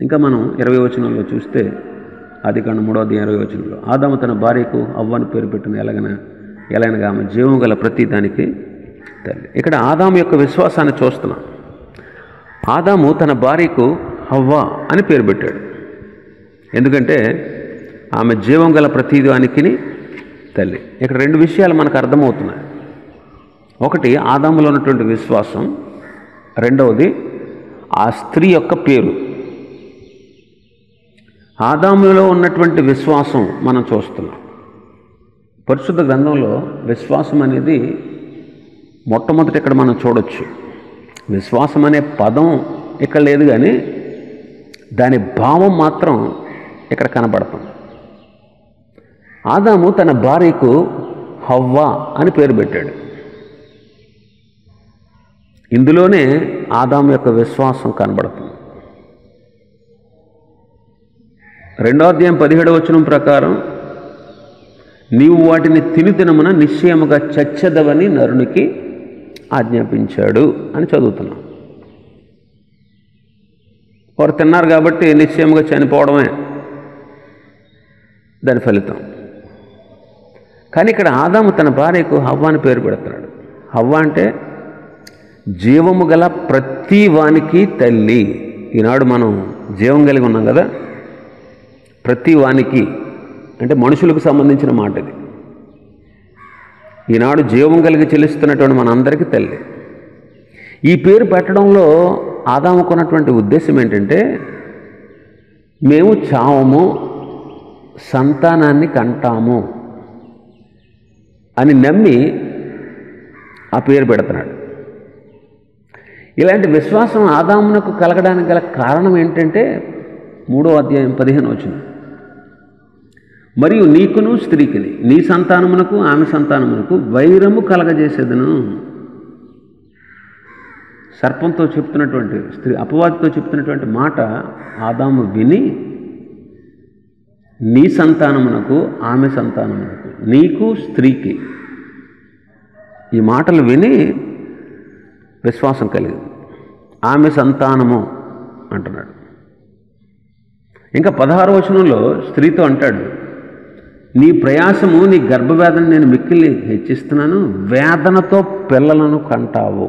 ఇంకా మనం 20వ వచనంలో చూస్తే, ఆదికాండం 3వ అధ్యాయం 20వ వచనంలో, ఆదాము తన భార్యకు హవ్వను పేరు పెట్టిన ఎలాగనగా ఆమె జీవం గల ప్రతి దానికి తల్లి. ఇక్కడ ఆదాము యొక్క విశ్వాసాన్ని చూస్తున్నాం. ఆదాము తన భార్యకు హవ్వ అని పేరు పెట్టాడు. ఎందుకంటే ఆమె జీవం గల ప్రతి దానికి తల్లి. ఇక్కడ రెండు విషయాలు మనకు అర్థమవుతున్నాయి. ఒకటి ఆదాములో ఉన్నటువంటి విశ్వాసం, రెండవది ఆ స్త్రీ యొక్క పేరు. ఆదాములో ఉన్నటువంటి విశ్వాసం మనం చూస్తున్నాం. పరిశుద్ధ గ్రంథంలో విశ్వాసం అనేది మొట్టమొదటి ఇక్కడ మనం చూడొచ్చు. విశ్వాసం అనే పదం ఇక్కడ లేదు, కానీ దాని భావం మాత్రం ఇక్కడ కనబడుతుంది. ఆదాము తన భార్యకు హవ్వ అని పేరు పెట్టాడు. ఇందులోనే ఆదాము యొక్క విశ్వాసం కనబడుతుంది. 2వ అధ్యాయం 17వ వచనం ప్రకారం, నీవు వాటిని తినుదినమున నిశ్చయముగా చచ్చెదవని నరునికి ఆజ్ఞాపించాడు అని చదువుతున్నాం. వారు తిన్నారు కాబట్టి నిశ్చయముగా చనిపోవడమే దాని ఫలితం. కానీ ఇక్కడ ఆదాము తన భార్యకు హవ్వ అని పేరు పెడుతున్నాడు. హవ్వ అంటే జీవము గల ప్రతి వానికి తల్లి. ఈనాడు మనం జీవం కలిగి ఉన్నాం కదా, ప్రతి వానికి అంటే మనుషులకు సంబంధించిన మాట ఇది. ఈనాడు జీవం కలిగి చెల్లిస్తున్నటువంటి మనందరికీ తల్లి. ఈ పేరు పెట్టడంలో ఆదాముకున్నటువంటి ఉద్దేశం ఏంటంటే, మేము చావము, సంతానాన్ని కంటాము అని నమ్మి ఆ పేరు పెడుతున్నాడు. ఇలాంటి విశ్వాసం ఆదామునకు కలగడానికి గల కారణం ఏంటంటే, 3వ అధ్యాయం 15వ వచనం, మరియు నీకును స్త్రీకిని, నీ సంతానమునకు ఆమె సంతానమునకు వైరము కలగజేసేదను. సర్పంతో చెప్తున్నటువంటి, స్త్రీ అపవాదితో చెప్తున్నటువంటి మాట ఆదాము విని, నీ సంతానమునకు ఆమె సంతానమునకు, నీకు స్త్రీకి, ఈ మాటలు విని విశ్వాసం కలిగింది. ఆమె సంతానము అంటున్నాడు. ఇంకా 16వ వచనంలో స్త్రీతో అంటాడు, నీ ప్రయాసము, నీ గర్భవేదన నేను మిక్కిలి హెచ్చిస్తున్నాను, వేదనతో పిల్లలను కంటావు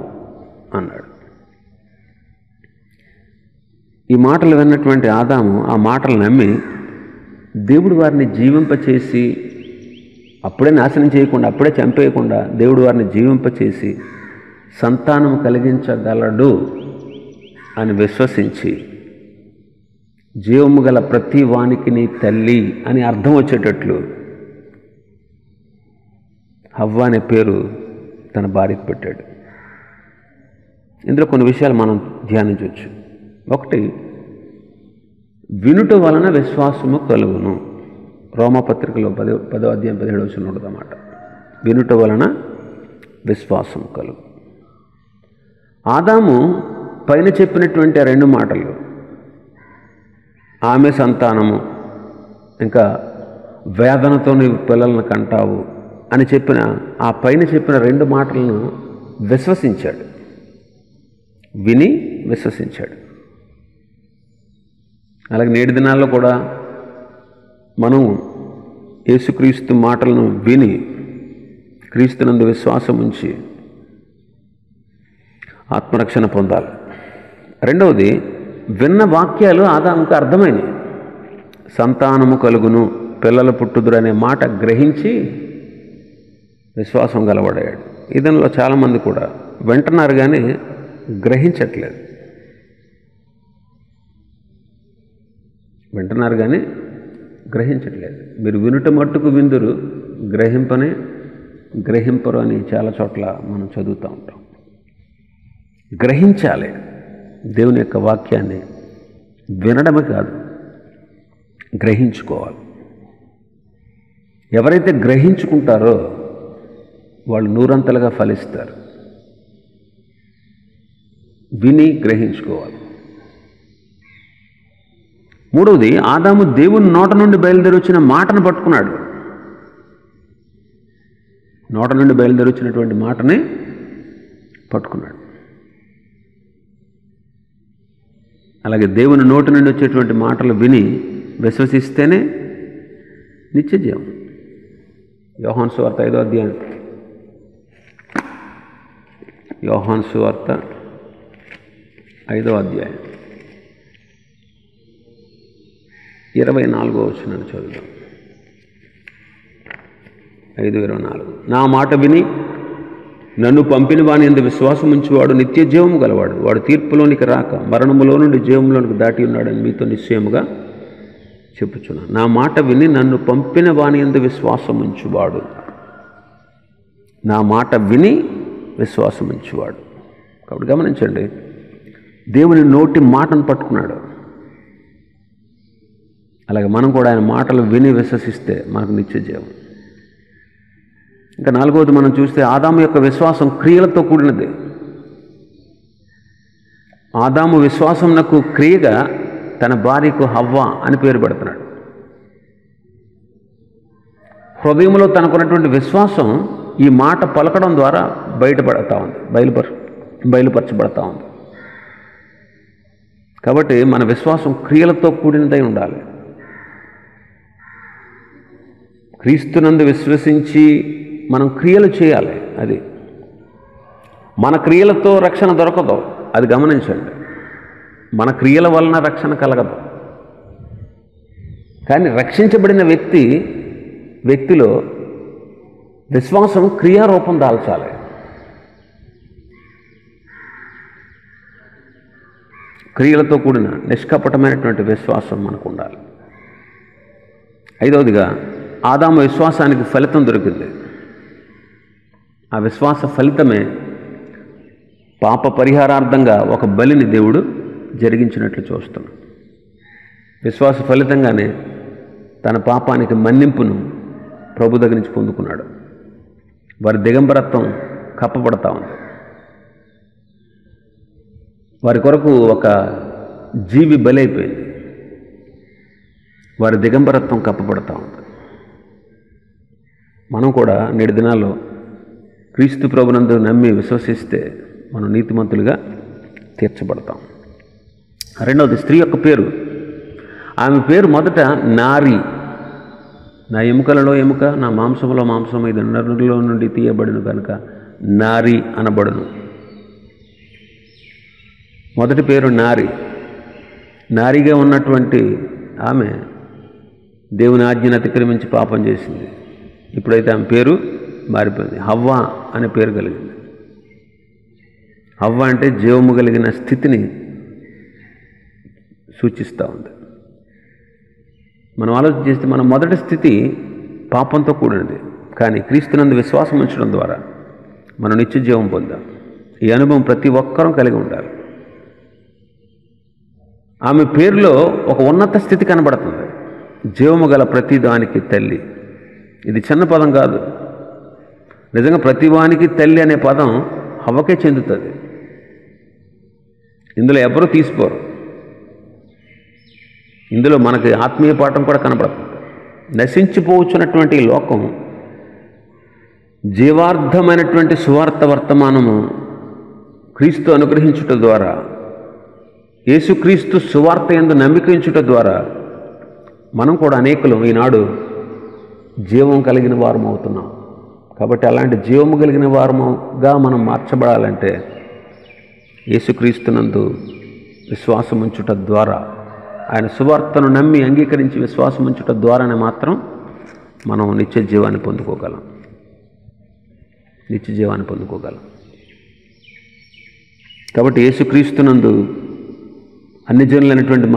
అన్నాడు. ఈ మాటలు విన్నటువంటి ఆదాము ఆ మాటలు నమ్మి దేవుడు వారిని జీవింపచేసి, అప్పుడే నాశనం చేయకుండా, అప్పుడే చంపేయకుండా దేవుడు వారిని జీవింపచేసి సంతానం కలిగించగలడు అని విశ్వసించి, జీవము గల ప్రతి వానికి నీ తల్లి అని అర్థం వచ్చేటట్లు హవ్వ అనే పేరు తన భార్యకు పెట్టాడు. ఇందులో కొన్ని విషయాలు మనం ధ్యానించవచ్చు. ఒకటి, వినుట వలన విశ్వాసము కలుగును. రోమపత్రికలో 10వ అధ్యాయం 17వ వచనం ఉన్నదన్నమాట. వినుట వలన విశ్వాసం కలుగు. ఆదాము పైన చెప్పినటువంటి ఆ రెండు మాటలు, ఆమె సంతానము, ఇంకా వేదనతో నీవు పిల్లలను కంటావు అని చెప్పిన ఆ పైన చెప్పిన రెండు మాటలను విశ్వసించాడు, విని విశ్వసించాడు. అలాగే నేటి దినాల్లో కూడా మనం యేసుక్రీస్తు మాటలను విని క్రీస్తునందు విశ్వాసం ఉంచి ఆత్మరక్షణ పొందాలి. రెండవది, విన్న వాక్యాలు ఆదాముకు అర్థమైనవి. సంతానము కలుగును, పిల్లలు పుట్టుదురు అనే మాట గ్రహించి విశ్వాసం గలవాడాడు. ఇదంలో చాలామంది కూడా వింటున్నారు కానీ గ్రహించట్లేదు. వింటున్నారు కానీ గ్రహించట్లేదు. మీరు వినుట మట్టుకు విందురు, గ్రహింపరు అని చాలా చోట్ల మనం చదువుతూ ఉంటాం. గ్రహించాలి. దేవుని యొక్క వాక్యాన్ని వినడమే కాదు, గ్రహించుకోవాలి. ఎవరైతే గ్రహించుకుంటారో వాళ్ళు నూరంతలుగా ఫలిస్తారు. విని గ్రహించుకోవాలి. మూడవది, ఆదాము దేవుని నోట నుండి బయలుదేరి వచ్చిన మాటను పట్టుకున్నాడు. నోట నుండి బయలుదేరి వచ్చినటువంటి మాటని పట్టుకున్నాడు. అలాగే దేవుని నోటి నుండి వచ్చేటువంటి మాటలు విని విశ్వసిస్తేనే నిత్య జీవం. యోహాను సువార్త 5వ అధ్యాయం, యోహాను సువార్త 5వ అధ్యాయం 24వ వచనాన్ని చదువుదాం. 5:24. నా మాట విని నన్ను పంపిన వాని యందు విశ్వాసం ఉంచువాడు నిత్య జీవము గలవాడు. వాడు తీర్పులోనికి రాక మరణములో నుండి జీవంలోనికి దాటి ఉన్నాడని మీతో నిశ్చయముగా చెప్పుచున్నాను. నా మాట విని నన్ను పంపిన వాని యందు విశ్వాసం ఉంచువాడు. నా మాట విని విశ్వాసం ఉంచువాడు. కాబట్టి గమనించండి, దేవుని నోటి మాటను పట్టుకున్నాడు. అలాగే మనం కూడా ఆయన మాటలు విని విశ్వసిస్తే మనకు నిత్య జీవం. ఇంకా 4వది మనం చూస్తే ఆదాము యొక్క విశ్వాసం క్రియలతో కూడినది. ఆదాము విశ్వాసంనకు క్రియగా తన భార్యకు హవ్వ అని పేరు పెడుతున్నాడు. హృదయంలో తనకున్నటువంటి విశ్వాసం ఈ మాట పలకడం ద్వారా బయటపడతా ఉంది, బయలుపరచబడతా ఉంది. కాబట్టి మన విశ్వాసం క్రియలతో కూడినదై ఉండాలి. క్రీస్తునందు విశ్వసించి మనం క్రియలు చేయాలి. అది మన క్రియలతో రక్షణ దొరకదు, అది గమనించండి. మన క్రియల వలన రక్షణ కలగదు. కానీ రక్షించబడిన వ్యక్తిలో విశ్వాసం క్రియారూపం దాల్చాలి. క్రియలతో కూడిన నిష్కపటమైనటువంటి విశ్వాసం మనకు ఉండాలి. 5వదిగా, ఆదాము విశ్వాసానికి ఫలితం దొరికింది. ఆ విశ్వాస ఫలితమే పాప పరిహారార్థంగా ఒక బలిని దేవుడు జరిగించినట్లు చూస్తున్నాం. విశ్వాస ఫలితంగానే తన పాపానికి మన్నింపును ప్రభు దగ్గర నుంచి పొందుకున్నాడు. వారి దిగంబరత్వం కప్పబడతా ఉంది. వారి కొరకు ఒక జీవి బలైపోయింది. వారి దిగంబరత్వం కప్పబడతా ఉంది. మనం కూడా నేటి దినాల్లో క్రీస్తు ప్రభునందు నమ్మి విశ్వసిస్తే మనం నీతిమంతులుగా తీర్చబడతాం. 2వది, స్త్రీ యొక్క పేరు. ఆమె పేరు మొదట నారి. నా ఎముకలలో ఎముక, నా మాంసములో మాంసం, ఇది నరులో నుండి తీయబడిన కనుక నారి అనబడును. మొదటి పేరు నారి. నారిగా ఉన్నటువంటి ఆమె దేవుని ఆజ్ఞను అతిక్రమించి పాపం చేసింది. ఇప్పుడైతే ఆమె పేరు మారిపోయింది, హవ్వ అనే పేరు కలిగింది. హవ్వ అంటే జీవము కలిగిన స్థితిని సూచిస్తూ ఉంది. మనం ఆలోచన చేస్తే మన మొదటి స్థితి పాపంతో కూడినది. కానీ క్రీస్తునందు విశ్వాసం ఉంచడం ద్వారా మనం నిత్య జీవం పొందాం. ఈ అనుభవం ప్రతి ఒక్కరూ కలిగి ఉండాలి. ఆమె పేరులో ఒక ఉన్నత స్థితి కనబడుతుంది. జీవము గల ప్రతి దానికి తల్లి. ఇది చిన్న పదం కాదు. నిజంగా ప్రతివానికి తల్లి అనే పదం హవ్వకే చెందుతుంది. ఇందులో ఎవరూ తీసిపోరు. ఇందులో మనకి ఆత్మీయ పాఠం కూడా కనబడుతుంది. నశించిపోవచ్చున్నటువంటి ఈ లోకం జీవార్థమైనటువంటి సువార్త వర్తమానము క్రీస్తు అనుగ్రహించుట ద్వారా, యేసుక్రీస్తు సువార్త యందు నమ్మికించుట ద్వారా మనం కూడా అనేకులు ఈనాడు జీవం కలిగిన వారం అవుతున్నాం. కాబట్టి అలాంటి జీవము కలిగిన వారముగా మనం మార్చబడాలంటే యేసుక్రీస్తునందు విశ్వాసం ఉంచుట ద్వారా, ఆయన సువార్తను నమ్మి అంగీకరించి విశ్వాసం ఉంచుట ద్వారానే మాత్రం మనం నిత్య జీవాన్ని పొందుకోగలం. నిత్య జీవాన్ని పొందుకోగలం. కాబట్టి యేసుక్రీస్తునందు అన్ని జనులైనటువంటి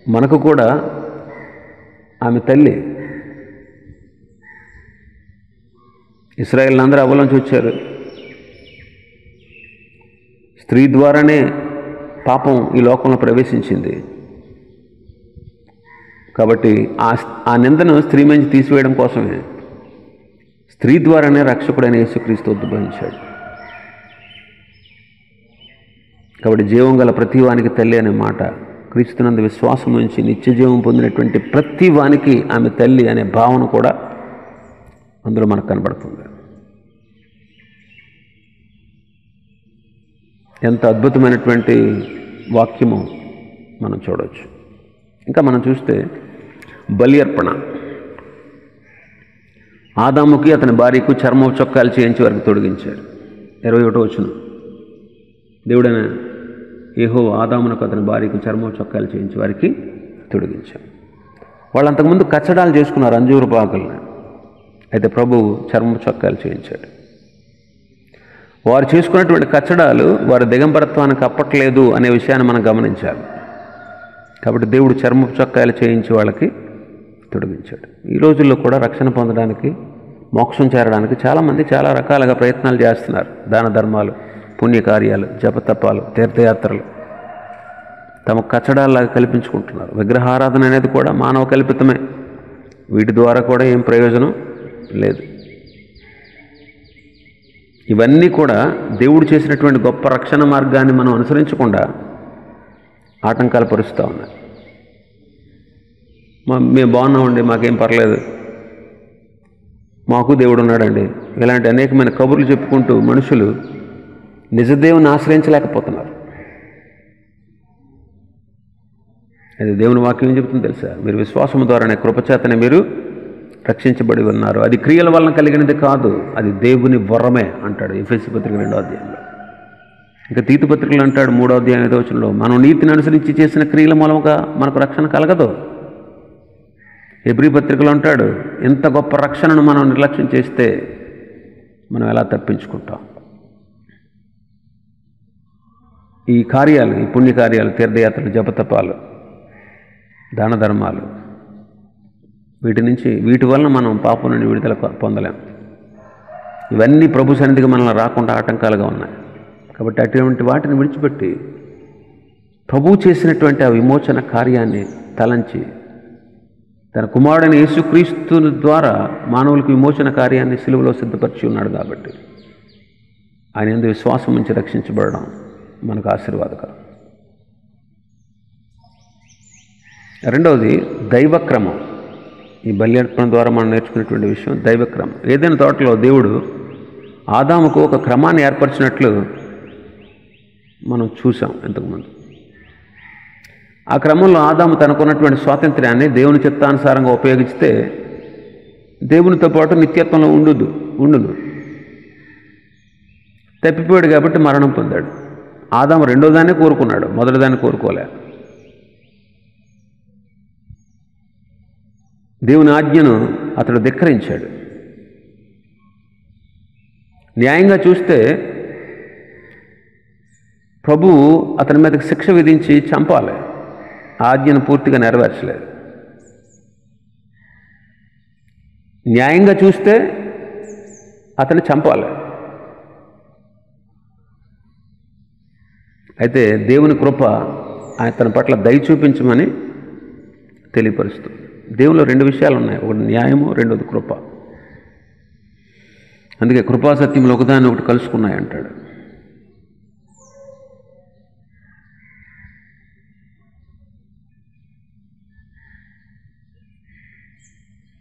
మనకు కూడా ఆమె తల్లి. ఇశ్రాయేలు అందరూ అవ్వలోంచి వచ్చారు. స్త్రీ ద్వారానే పాపం ఈ లోకంలో ప్రవేశించింది. కాబట్టి ఆ నిందను స్త్రీ నుంచి తీసివేయడం కోసమే స్త్రీ ద్వారానే రక్షకుడైన యేసుక్రీస్తు ఉద్భవించాడు. కాబట్టి జీవం గల ప్రతి వానికి తల్లి అనే మాట క్రీస్తునందు విశ్వాసం నుంచి నిత్య జీవం పొందినటువంటి ప్రతి వానికి ఆమె తల్లి అనే భావన కూడా అందులో మనకు కనబడుతుంది. ఎంత అద్భుతమైనటువంటి వాక్యము మనం చూడవచ్చు. ఇంకా మనం చూస్తే బలి అర్పణ. ఆదాముకి అతని భార్యకు చర్మం చొక్కాలు చేయించి వారికి తొడిగించాడు. 21వ వచనం, దేవుడైన యెహోవా ఆదామునకు అతని భార్యకు చర్మం చొక్కాలు చేయించి వారికి తొడిగించాడు. వాళ్ళు అంతకుముందు కచ్చడాలు చేసుకున్నారు, అంజూరు పాకుల్ని. అయితే ప్రభువు చర్మం చొక్కాలు చేయించాడు. వారు చేసుకున్నటువంటి కచ్చడాలు వారి దిగంబరత్వానికి అప్పట్లేదు అనే విషయాన్ని మనం గమనించాలి. కాబట్టి దేవుడు చర్మపు చొక్కాలు చేయించి వాళ్ళకి తొడిగించాడు. ఈ రోజుల్లో కూడా రక్షణ పొందడానికి, మోక్షం చేరడానికి చాలామంది చాలా రకాలుగా ప్రయత్నాలు చేస్తున్నారు. దాన ధర్మాలు, పుణ్యకార్యాలు, జపతపాలు, తీర్థయాత్రలు తమ కచ్చడాల్లాగా కల్పించుకుంటున్నారు. విగ్రహారాధన అనేది కూడా మానవ కల్పితమే. వీటి ద్వారా కూడా ఏం ప్రయోజనం లేదు. ఇవన్నీ కూడా దేవుడు చేసినటువంటి గొప్ప రక్షణ మార్గాన్ని మనం అనుసరించకుండా ఆటంకాలు పరుస్తూ ఉన్నాయి. మేము బాగున్నామండి, మాకేం పర్లేదు, మాకు దేవుడు ఉన్నాడండి, ఇలాంటి అనేకమైన కబుర్లు చెప్పుకుంటూ మనుషులు నిజదేవుని ఆశ్రయించలేకపోతున్నారు. అది దేవుని వాక్యం ఏం చెప్తుంది తెలుసా? మీరు విశ్వాసము ద్వారానే కృపచేతనే మీరు రక్షించబడి ఉన్నారు, అది క్రియల వలన కలిగినది కాదు, అది దేవుని వరమే అంటాడు ఎఫెసీ పత్రిక 2వ అధ్యాయంలో. ఇంకా తీతు పత్రికలు అంటాడు 3వ అధ్యాయం 5వ వచనంలో, మనం నీతిని అనుసరించి చేసిన క్రియల మూలముగా మనకు రక్షణ కలగదు. హెబ్రీ పత్రికలు అంటాడు, ఎంత గొప్ప రక్షణను మనం నిర్లక్ష్యం చేస్తే మనం ఎలా తప్పించుకుంటాం. ఈ కార్యాలు, ఈ పుణ్యకార్యాలు, తీర్థయాత్రలు, జపతపాలు, దాన ధర్మాలు, వీటి వలన మనం పాపం నుండి విడుదల పొందలేం. ఇవన్నీ ప్రభు సన్నిధికి మనల్ని రాకుండా ఆటంకాలుగా ఉన్నాయి. కాబట్టి అటువంటి వాటిని విడిచిపెట్టి ప్రభువు చేసినటువంటి ఆ విమోచన కార్యాన్ని తలంచి తన కుమారుడైన యేసుక్రీస్తు ద్వారా మానవులకు విమోచన కార్యాన్ని సిలువలో సిద్ధపరిచి ఉన్నాడు. కాబట్టి ఆయన యందు విశ్వాసం నుంచి రక్షించబడడం మనకు ఆశీర్వాదకరం. రెండవది దైవక్రమం. ఈ బలి అర్పణ ద్వారా మనం నేర్చుకునేటువంటి విషయం దైవక్రమం. ఏదైనా తోటలో దేవుడు ఆదాముకు ఒక క్రమాన్ని ఏర్పరిచినట్లు మనం చూసాం ఇంతకుముందు. ఆ క్రమంలో ఆదాము తనకున్నటువంటి స్వాతంత్ర్యాన్ని దేవుని చిత్తానుసారంగా ఉపయోగిస్తే దేవునితో పాటు నిత్యత్వంలో ఉండును. తప్పిపోయాడు కాబట్టి మరణం పొందాడు. ఆదాము రెండో దాన్ని కోరుకున్నాడు, మొదటి దాన్ని కోరుకోలే. దేవుని ఆజ్ఞను అతడు ధిక్కరించాడు. న్యాయంగా చూస్తే ప్రభువు అతని మీదకి శిక్ష విధించి చంపాలి, ఆజ్ఞను పూర్తిగా నెరవేర్చలేదు. న్యాయంగా చూస్తే అతన్ని చంపాలి. అయితే దేవుని కృప తన పట్ల దయ చూపించమని తెలియపరుస్తుంది. దేవునిలో రెండు విషయాలు ఉన్నాయి, ఒకటి న్యాయము, రెండోది కృప. అందుకే కృపాసత్యములు ఒకదాన్ని ఒకటి కలుసుకున్నాయి అంటాడు.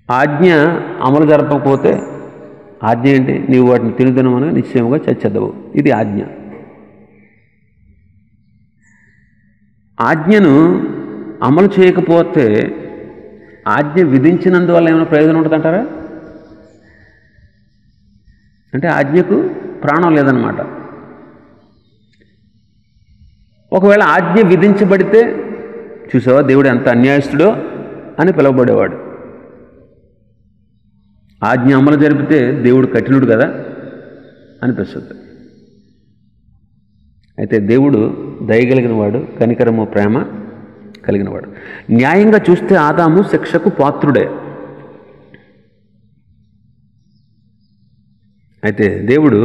ఆజ్ఞ అమలు జరపకపోతే, ఆజ్ఞ ఏంటి? నీవు వాటిని తినుదనమని నిశ్చయముగా చచ్చెదవు. ఇది ఆజ్ఞ. ఆజ్ఞను అమలు చేయకపోతే ఆజ్ఞ విధించినందువల్ల ఏమైనా ప్రయోజనం ఉంటుందంటారా? అంటే ఆజ్ఞకు ప్రాణం లేదన్నమాట. ఒకవేళ ఆజ్ఞ విధించబడితే, చూసావా దేవుడు ఎంత అన్యాయస్తుడో అని పిలువబడేవాడు. ఆజ్ఞ అమలు జరిపితే దేవుడు కఠినుడు కదా అనిపిస్తుంది. అయితే దేవుడు దయగలిగిన వాడు, కనికరము, ప్రేమ కలిగినవాడు. న్యాయంగా చూస్తే ఆదాము శిక్షకు పాత్రుడే. అయితే దేవుడు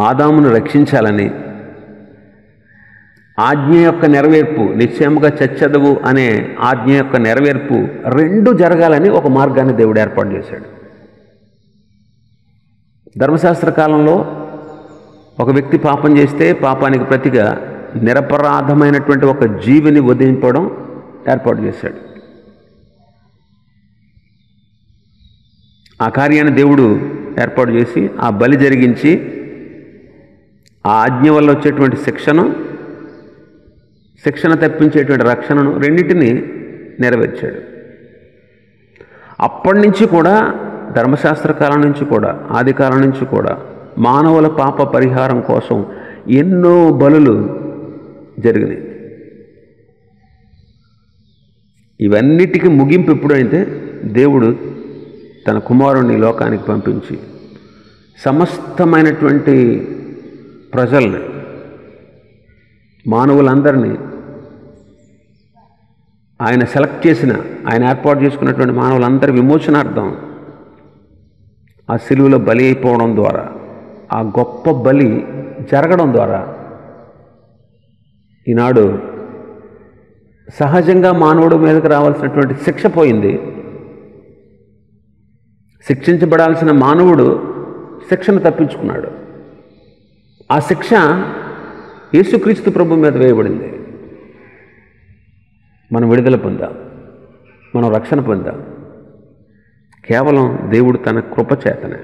ఆదామును రక్షించాలని ఆజ్ఞ యొక్క నెరవేర్పు, నిశ్చయముగా చచ్చెదవు అనే ఆజ్ఞ యొక్క నెరవేర్పు రెండు జరగాలని ఒక మార్గాన్ని దేవుడు ఏర్పాటు చేశాడు. ధర్మశాస్త్ర కాలంలో ఒక వ్యక్తి పాపం చేస్తే పాపానికి ప్రతిగా నిరపరాధమైనటువంటి ఒక జీవిని వధించడం ఏర్పాటు చేశాడు. ఆ కార్యాన్ని దేవుడు ఏర్పాటు చేసి ఆ బలి జరిగించి ఆ ఆజ్ఞ వల్ల వచ్చేటువంటి శిక్షణ తప్పించేటువంటి రక్షణను రెండింటినీ నెరవేర్చాడు. అప్పటి నుంచి కూడా, ధర్మశాస్త్ర కాలం నుంచి కూడా, ఆది కాలం నుంచి కూడా మానవుల పాప పరిహారం కోసం ఎన్నో బలులు జరిగినాయి. ఇవన్నిటికీ ముగింపు ఎప్పుడైతే దేవుడు తన కుమారుణ్ణి లోకానికి పంపించి సమస్తమైనటువంటి ప్రజల్ని, మానవులందరినీ ఆయన సెలెక్ట్ చేసిన, ఆయన ఏర్పాటు చేసుకున్నటువంటి మానవులందరి విమోచనార్థం ఆ శిలువలో బలి అయిపోవడం ద్వారా, ఆ గొప్ప బలి జరగడం ద్వారా ఈనాడు సహజంగా మానవుడు మీదకి రావాల్సినటువంటి శిక్ష పోయింది. శిక్షించబడాల్సిన మానవుడు శిక్షను తప్పించుకున్నాడు. ఆ శిక్ష యేసుక్రీస్తు ప్రభు మీద వేయబడింది. మనం విడుదల పొందాం, మనం రక్షణ పొందాం కేవలం దేవుడు తన కృపచేతనే.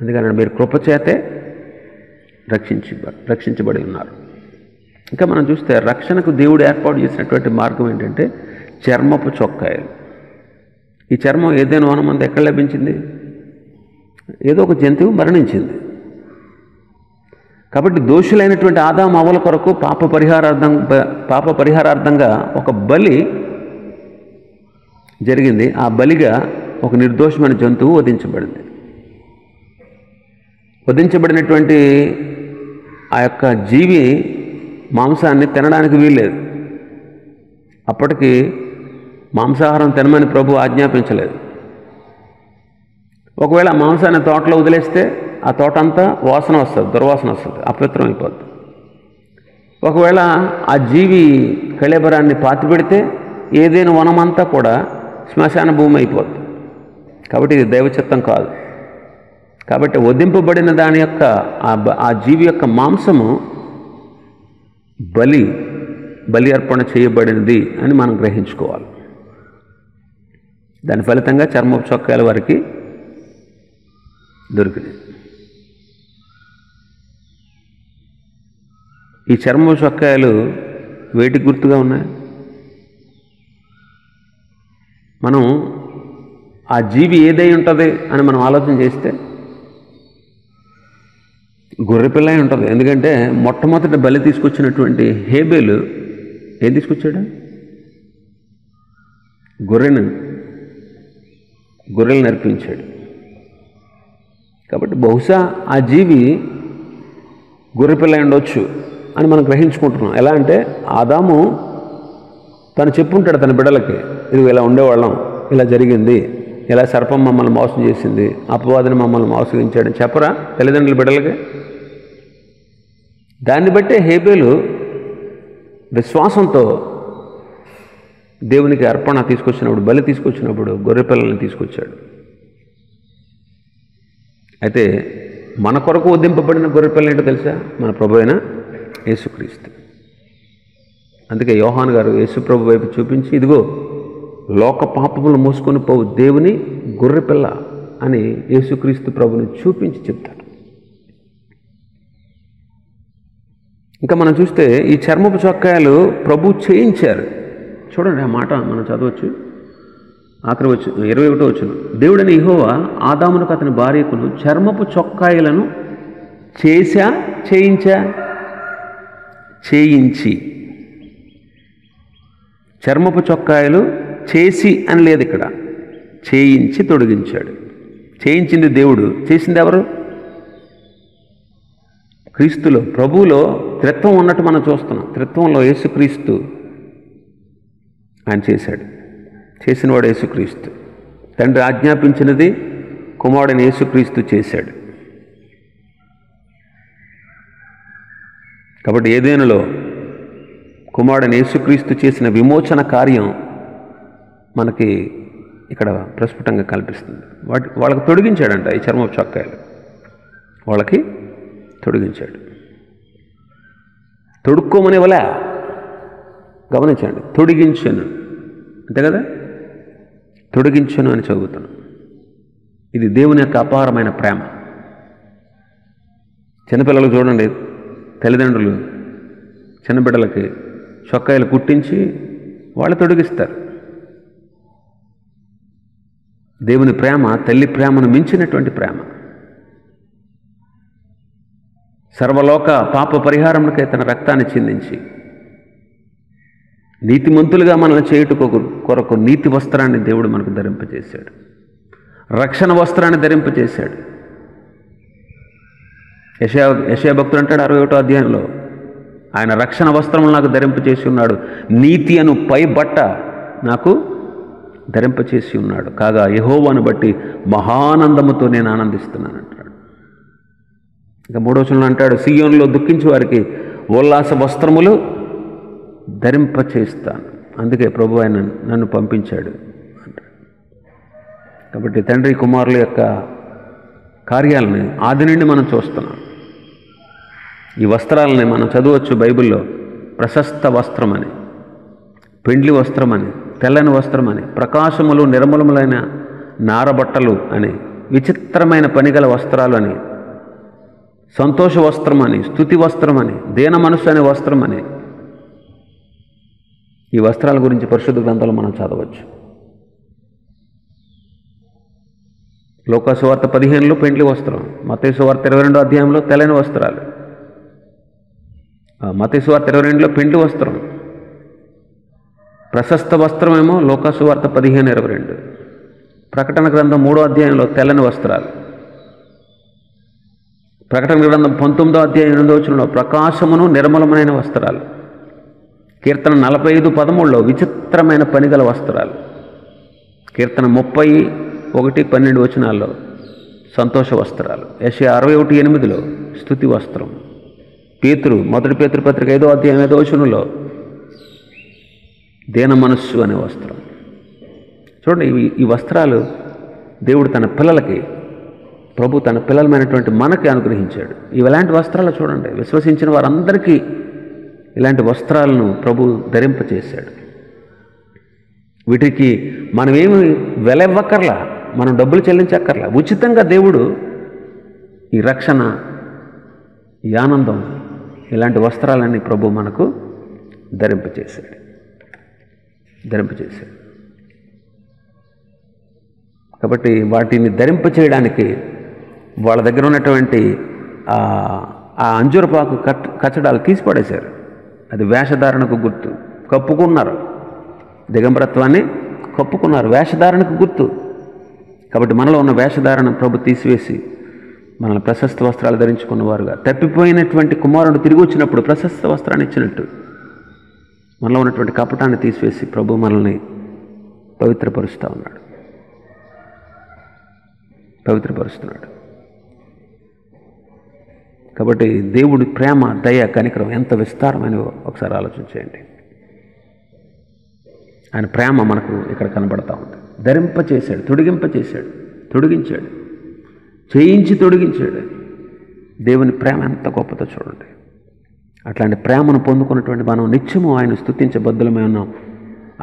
అందుకని మీరు కృపచేతే రక్షించబడి ఉన్నారు. ఇంకా మనం చూస్తే రక్షణకు దేవుడు ఏర్పాటు చేసినటువంటి మార్గం ఏంటంటే చర్మపు చొక్కాయలు. ఈ చర్మం ఏదైనా వనమంది ఎక్కడ లభించింది? ఏదో ఒక జంతువు మరణించింది. కాబట్టి దోషులైనటువంటి ఆదాము అవ్వల కొరకు పాప పరిహారార్థంగా ఒక బలి జరిగింది. ఆ బలిగా ఒక నిర్దోషమైన జంతువు వధించబడింది. వధించబడినటువంటి ఆ యొక్క జీవి మాంసాన్ని తినడానికి వీల్లేదు. అప్పటికి మాంసాహారం తినమని ప్రభు ఆజ్ఞాపించలేదు. ఒకవేళ ఆ మాంసాన్ని తోటలో వదిలేస్తే ఆ తోట అంతా వాసన వస్తుంది, దుర్వాసన వస్తుంది, అపవిత్రం అయిపోద్ది. ఒకవేళ ఆ జీవి కళేబరాన్ని పాతిపెడితే ఏదైనా వనమంతా కూడా శ్మశాన భూమి అయిపోద్ది. కాబట్టి ఇది దైవచిత్తం కాదు. కాబట్టి వధింపబడిన దాని యొక్క ఆ జీవి యొక్క మాంసము బలి అర్పణ చేయబడినది అని మనం గ్రహించుకోవాలి. దాని ఫలితంగా చర్మపు చొక్కాయల వారికి దొరికింది. ఈ చర్మపు చొక్కాయలు వేటికి గుర్తుగా ఉన్నాయి? మనం ఆ జీవి ఏదై ఉంటుంది అని మనం ఆలోచన చేస్తే గొర్రెపిల్ల ఉంటుంది. ఎందుకంటే మొట్టమొదటి బలి తీసుకొచ్చినటువంటి హేబేలు ఏం తీసుకొచ్చాడు? గొర్రెలు నర్పించాడు. కాబట్టి బహుశా ఆ జీవి గొర్రెపిల్ల ఉండొచ్చు అని మనం గ్రహించుకుంటున్నాం. ఎలా అంటే ఆదాము తను చెప్పుంటాడు తన బిడ్డలకి, ఇది ఇలా ఉండేవాళ్ళం, ఇలా జరిగింది, ఇలా సర్పం మమ్మల్ని మోసం చేసింది, అపవాదిని మమ్మల్ని మోసగించాడని చెప్పరా తల్లిదండ్రుల బిడ్డలకి? దాన్ని బట్టే హేబేలు విశ్వాసంతో దేవునికి అర్పణ తీసుకొచ్చినప్పుడు, బలి తీసుకొచ్చినప్పుడు గొర్రెపిల్లల్ని తీసుకొచ్చాడు. అయితే మన కొరకు వధింపబడిన గొర్రెపిల్ల ఏంటో తెలుసా? మన ప్రభు అయిన యేసుక్రీస్తు. అందుకే యోహాను గారు యేసు ప్రభు వైపు చూపించి, ఇదిగో లోక పాపములు మోసుకొని పోవు దేవుని గొర్రెపిల్ల అని యేసుక్రీస్తు ప్రభుని చూపించి చెప్తాడు. ఇంకా మనం చూస్తే ఈ చర్మపు చొక్కాయలు ప్రభు చేయించారు. చూడండి ఆ మాట మనం చదవచ్చు. ఆఖరి 21వ వచనం, దేవుడని యెహోవా ఆదామునకు అతని భార్యకును చర్మపు చొక్కాయలను చేయించి. చర్మపు చొక్కాయలు చేసి అని లేదు ఇక్కడ, చేయించి తొడిగించాడు. చేయించింది దేవుడు, చేసింది ఎవరు? క్రీస్తులో, ప్రభువులో త్రిత్వం ఉన్నట్టు మనం చూస్తున్నాం. త్రిత్వంలో యేసుక్రీస్తు ఆయన చేశాడు. చేసినవాడు యేసుక్రీస్తు. తండ్రి ఆజ్ఞాపించినది కుమారుడైన యేసుక్రీస్తు చేశాడు. కాబట్టి ఏదేనులో కుమారుడైన యేసుక్రీస్తు చేసిన విమోచన కార్యం మనకి ఇక్కడ ప్రస్ఫుటంగా కనిపిస్తుంది. వాళ్ళకి తొడిగించాడంట ఈ చర్మపు చొక్కాయలు, వాళ్ళకి తొడిగించాడు. తొడుక్కోమని వల్ల గమనించండి, తొడిగించను అంతే కదా, తొడిగించను అని చదువుతాను. ఇది దేవుని యొక్క అపారమైన ప్రేమ. చిన్నపిల్లలు చూడండి, తల్లిదండ్రులు చిన్నబిడ్డలకి చొక్కాయలు కుట్టించి వాళ్ళు తొడిగిస్తారు. దేవుని ప్రేమ తల్లి ప్రేమను మించినటువంటి ప్రేమ. సర్వలోక పాప పరిహారమునకై తన రక్తాన్ని చిందించి నీతిమంతులుగా మనల్ని చేయుట కొరకు నీతి వస్త్రాన్ని దేవుడు మనకు ధరింపజేశాడు, రక్షణ వస్త్రాన్ని ధరింపజేశాడు. యెషయా భక్తుడు అంటాడు 61వ అధ్యాయంలో, ఆయన రక్షణ వస్త్రములు నాకు ధరింపచేసి ఉన్నాడు, నీతి అను పై బట్ట నాకు ధరింపచేసి ఉన్నాడు, కాగా యెహోవాను బట్టి మహానందముతో నేను ఆనందిస్తున్నాను అంటాడు. ఇక 3వ వచనంలో అంటాడు, సీయోనులో దుఃఖించే వారికి ఉల్లాస వస్త్రములు ధరింపచేస్తాను, అందుకే ప్రభు ఆయన నన్ను పంపించాడు అంటాడు. కాబట్టి తండ్రి కుమారుల యొక్క కార్యాలని ఆది నుండి మనం చూస్తున్నాం. ఈ వస్త్రాలని మనం చదవచ్చు బైబిల్లో, ప్రశస్త వస్త్రమని, పెండ్లి వస్త్రమని, తెల్లని వస్త్రమని, ప్రకాశములు నిర్మలములైన నారబట్టలు అని, విచిత్రమైన పనిగల వస్త్రాలు అని, సంతోష వస్త్రం అని, స్తుతి వస్త్రం అని, దీన మనస్సు అనే వస్త్రం అని. ఈ వస్త్రాల గురించి పరిశుద్ధ గ్రంథాలు మనం చదవచ్చు. లూకా సువార్త 15లో పెండ్లి వస్త్రం, మత్తయి సువార్త 22వ అధ్యాయంలో తెల్లని వస్త్రాలు, మత్తయి సువార్త 22లో పెండ్లి వస్త్రం, ప్రశస్త వస్త్రమేమో లూకా సువార్త 15:22, ప్రకటన గ్రంథం 3వ అధ్యాయంలో తెల్లని వస్త్రాలు, ప్రకటన గ్రంథం 19వ అధ్యాయం 8వ వచనంలో ప్రకాశమును నిర్మలమైన వస్త్రాలు, కీర్తన 45:13లో విచిత్రమైన పనిగల వస్త్రాలు, కీర్తన 31:12 వచనాల్లో సంతోష వస్త్రాలు, యెషయా 61:8లో స్తుతి వస్త్రం, మొదటి పేతురు పత్రిక 5వ అధ్యాయం 5వ వచనంలో దీన మనస్సు అనే వస్త్రం. చూడండి, ఈ వస్త్రాలు దేవుడు తన పిల్లలకి, ప్రభు తన పిల్లలమైనటువంటి మనకి అనుగ్రహించాడు. ఇలాంటి వస్త్రాలు చూడండి, విశ్వసించిన వారందరికీ ఇలాంటి వస్త్రాలను ప్రభు ధరింపచేశాడు. వీటికి మనమేమి వెల ఇవ్వక్కర్లా, మనం డబ్బులు చెల్లించక్కర్లా, ఉచితంగా దేవుడు ఈ రక్షణ, ఈ ఆనందం, ఇలాంటి వస్త్రాలన్నీ ప్రభు మనకు ధరింపచేశాడు. కాబట్టి వాటిని ధరింపచేయడానికి వాళ్ళ దగ్గర ఉన్నటువంటి ఆ అంజూరపాకు కచ్చడాలు తీసిపడేశారు. అది వేషధారణకు గుర్తు. కప్పుకున్నారు, దిగంబరత్వాన్ని కప్పుకున్నారు, వేషధారణకు గుర్తు. కాబట్టి మనలో ఉన్న వేషధారణ ప్రభు తీసివేసి మనల్ని ప్రశస్త వస్త్రాలు ధరించుకున్నవారుగా, తప్పిపోయినటువంటి కుమారుడు తిరిగి వచ్చినప్పుడు ప్రశస్త వస్త్రాన్ని ఇచ్చినట్టు మనలో ఉన్నటువంటి కపటాన్ని తీసివేసి ప్రభు మనల్ని పవిత్రపరుస్తున్నాడు. కాబట్టి దేవుడి ప్రేమ, దయ, కనికరం ఎంత విస్తారమైనవో ఒకసారి ఆలోచించేయండి. ఆయన ప్రేమ మనకు ఇక్కడ కనబడతా ఉంది. ధరింపచేశాడు, తొడిగించాడు, తొడిగించాడు. దేవుని ప్రేమ ఎంత గొప్పదో చూడండి. అట్లాంటి ప్రేమను పొందుకున్నటువంటి మనం నిత్యము ఆయన స్తుతించే బద్దులమై ఉన్నాం.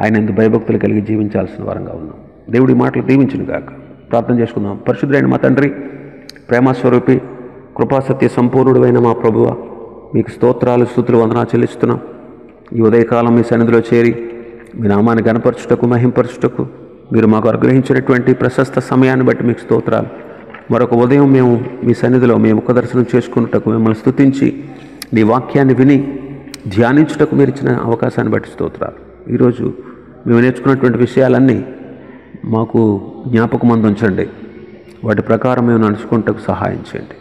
ఆయన ఎందు భయభక్తులు కలిగి జీవించాల్సిన వారంగా ఉన్నాం. దేవుడి మాటలు దీవించును గాక. ప్రార్థన చేసుకుందాం. పరిశుద్ధుడైన మా తండ్రి, ప్రేమస్వరూపి, కృపాసత్య సంపూర్ణుడు అయిన మా ప్రభువ, మీకు స్తోత్రాలు, స్తుతులు, వందనాలు చెల్లిస్తున్నాం. ఈ ఉదయకాలం మీ సన్నిధిలో చేరి మీ నామాన్ని గణపరచుటకు, మహింపరచుటకు మీరు మాకు అనుగ్రహించినటువంటి ప్రశస్త సమయాన్ని బట్టి మీకు స్తోత్రాలు. మరొక ఉదయం మేము మీ సన్నిధిలో మేము ముఖ దర్శనం చేసుకున్నటకు, మిమ్మల్ని స్తుతించి నీ వాక్యాన్ని విని ధ్యానించుటకు మీరు ఇచ్చిన అవకాశాన్ని బట్టి స్తోత్రాలు. ఈరోజు మేము నేర్చుకున్నటువంటి విషయాలన్నీ మాకు జ్ఞాపకమందు ఉంచండి. వాటి ప్రకారం మేము నడుచుకుంటకు సహాయం చేయండి.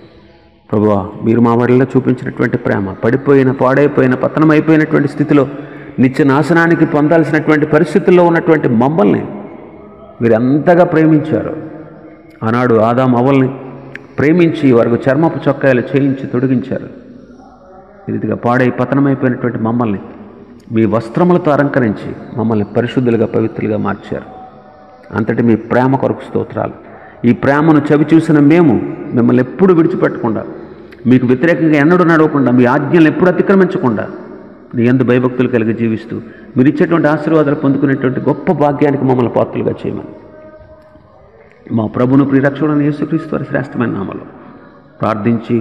ప్రభువా, మీరు మా వల్ల చూపించినటువంటి ప్రేమ, పాడైపోయిన పతనమైపోయినటువంటి స్థితిలో నిత్య నాశనానికి పొందాల్సినటువంటి పరిస్థితుల్లో ఉన్నటువంటి మమ్మల్ని మీరు ఎంతగా ప్రేమించారో, ఆనాడు ఆదాము అవ్వల్ని ప్రేమించి వారికి చర్మపు చొక్కాయలు చేయించి తొడిగించారు. ఈ రీతిగా పాడై పతనమైపోయినటువంటి మమ్మల్ని మీ వస్త్రములతో అలంకరించి మమ్మల్ని పరిశుద్ధులుగా పవిత్రులుగా మార్చారు. అంతటి మీ ప్రేమ కొరకు స్తోత్రాలు. ఈ ప్రేమను చవి చూసిన మేము మిమ్మల్ని ఎప్పుడు విడిచిపెట్టకుండా, మీకు వ్యతిరేకంగా ఎన్నడూ నడవకుండా, మీ ఆజ్ఞలను ఎప్పుడు అతిక్రమించకుండా నీ యందు భయభక్తులు కలిగి జీవిస్తూ మీరు ఇచ్చేటువంటి ఆశీర్వాదాలు పొందుకునేటువంటి గొప్ప భాగ్యానికి మమ్మల్ని పాత్రలుగా చేయమని మా ప్రభువును ప్రియరక్షకుడైన యేసుక్రీస్తు వారి శ్రేష్టమైన నామములో ప్రార్థించి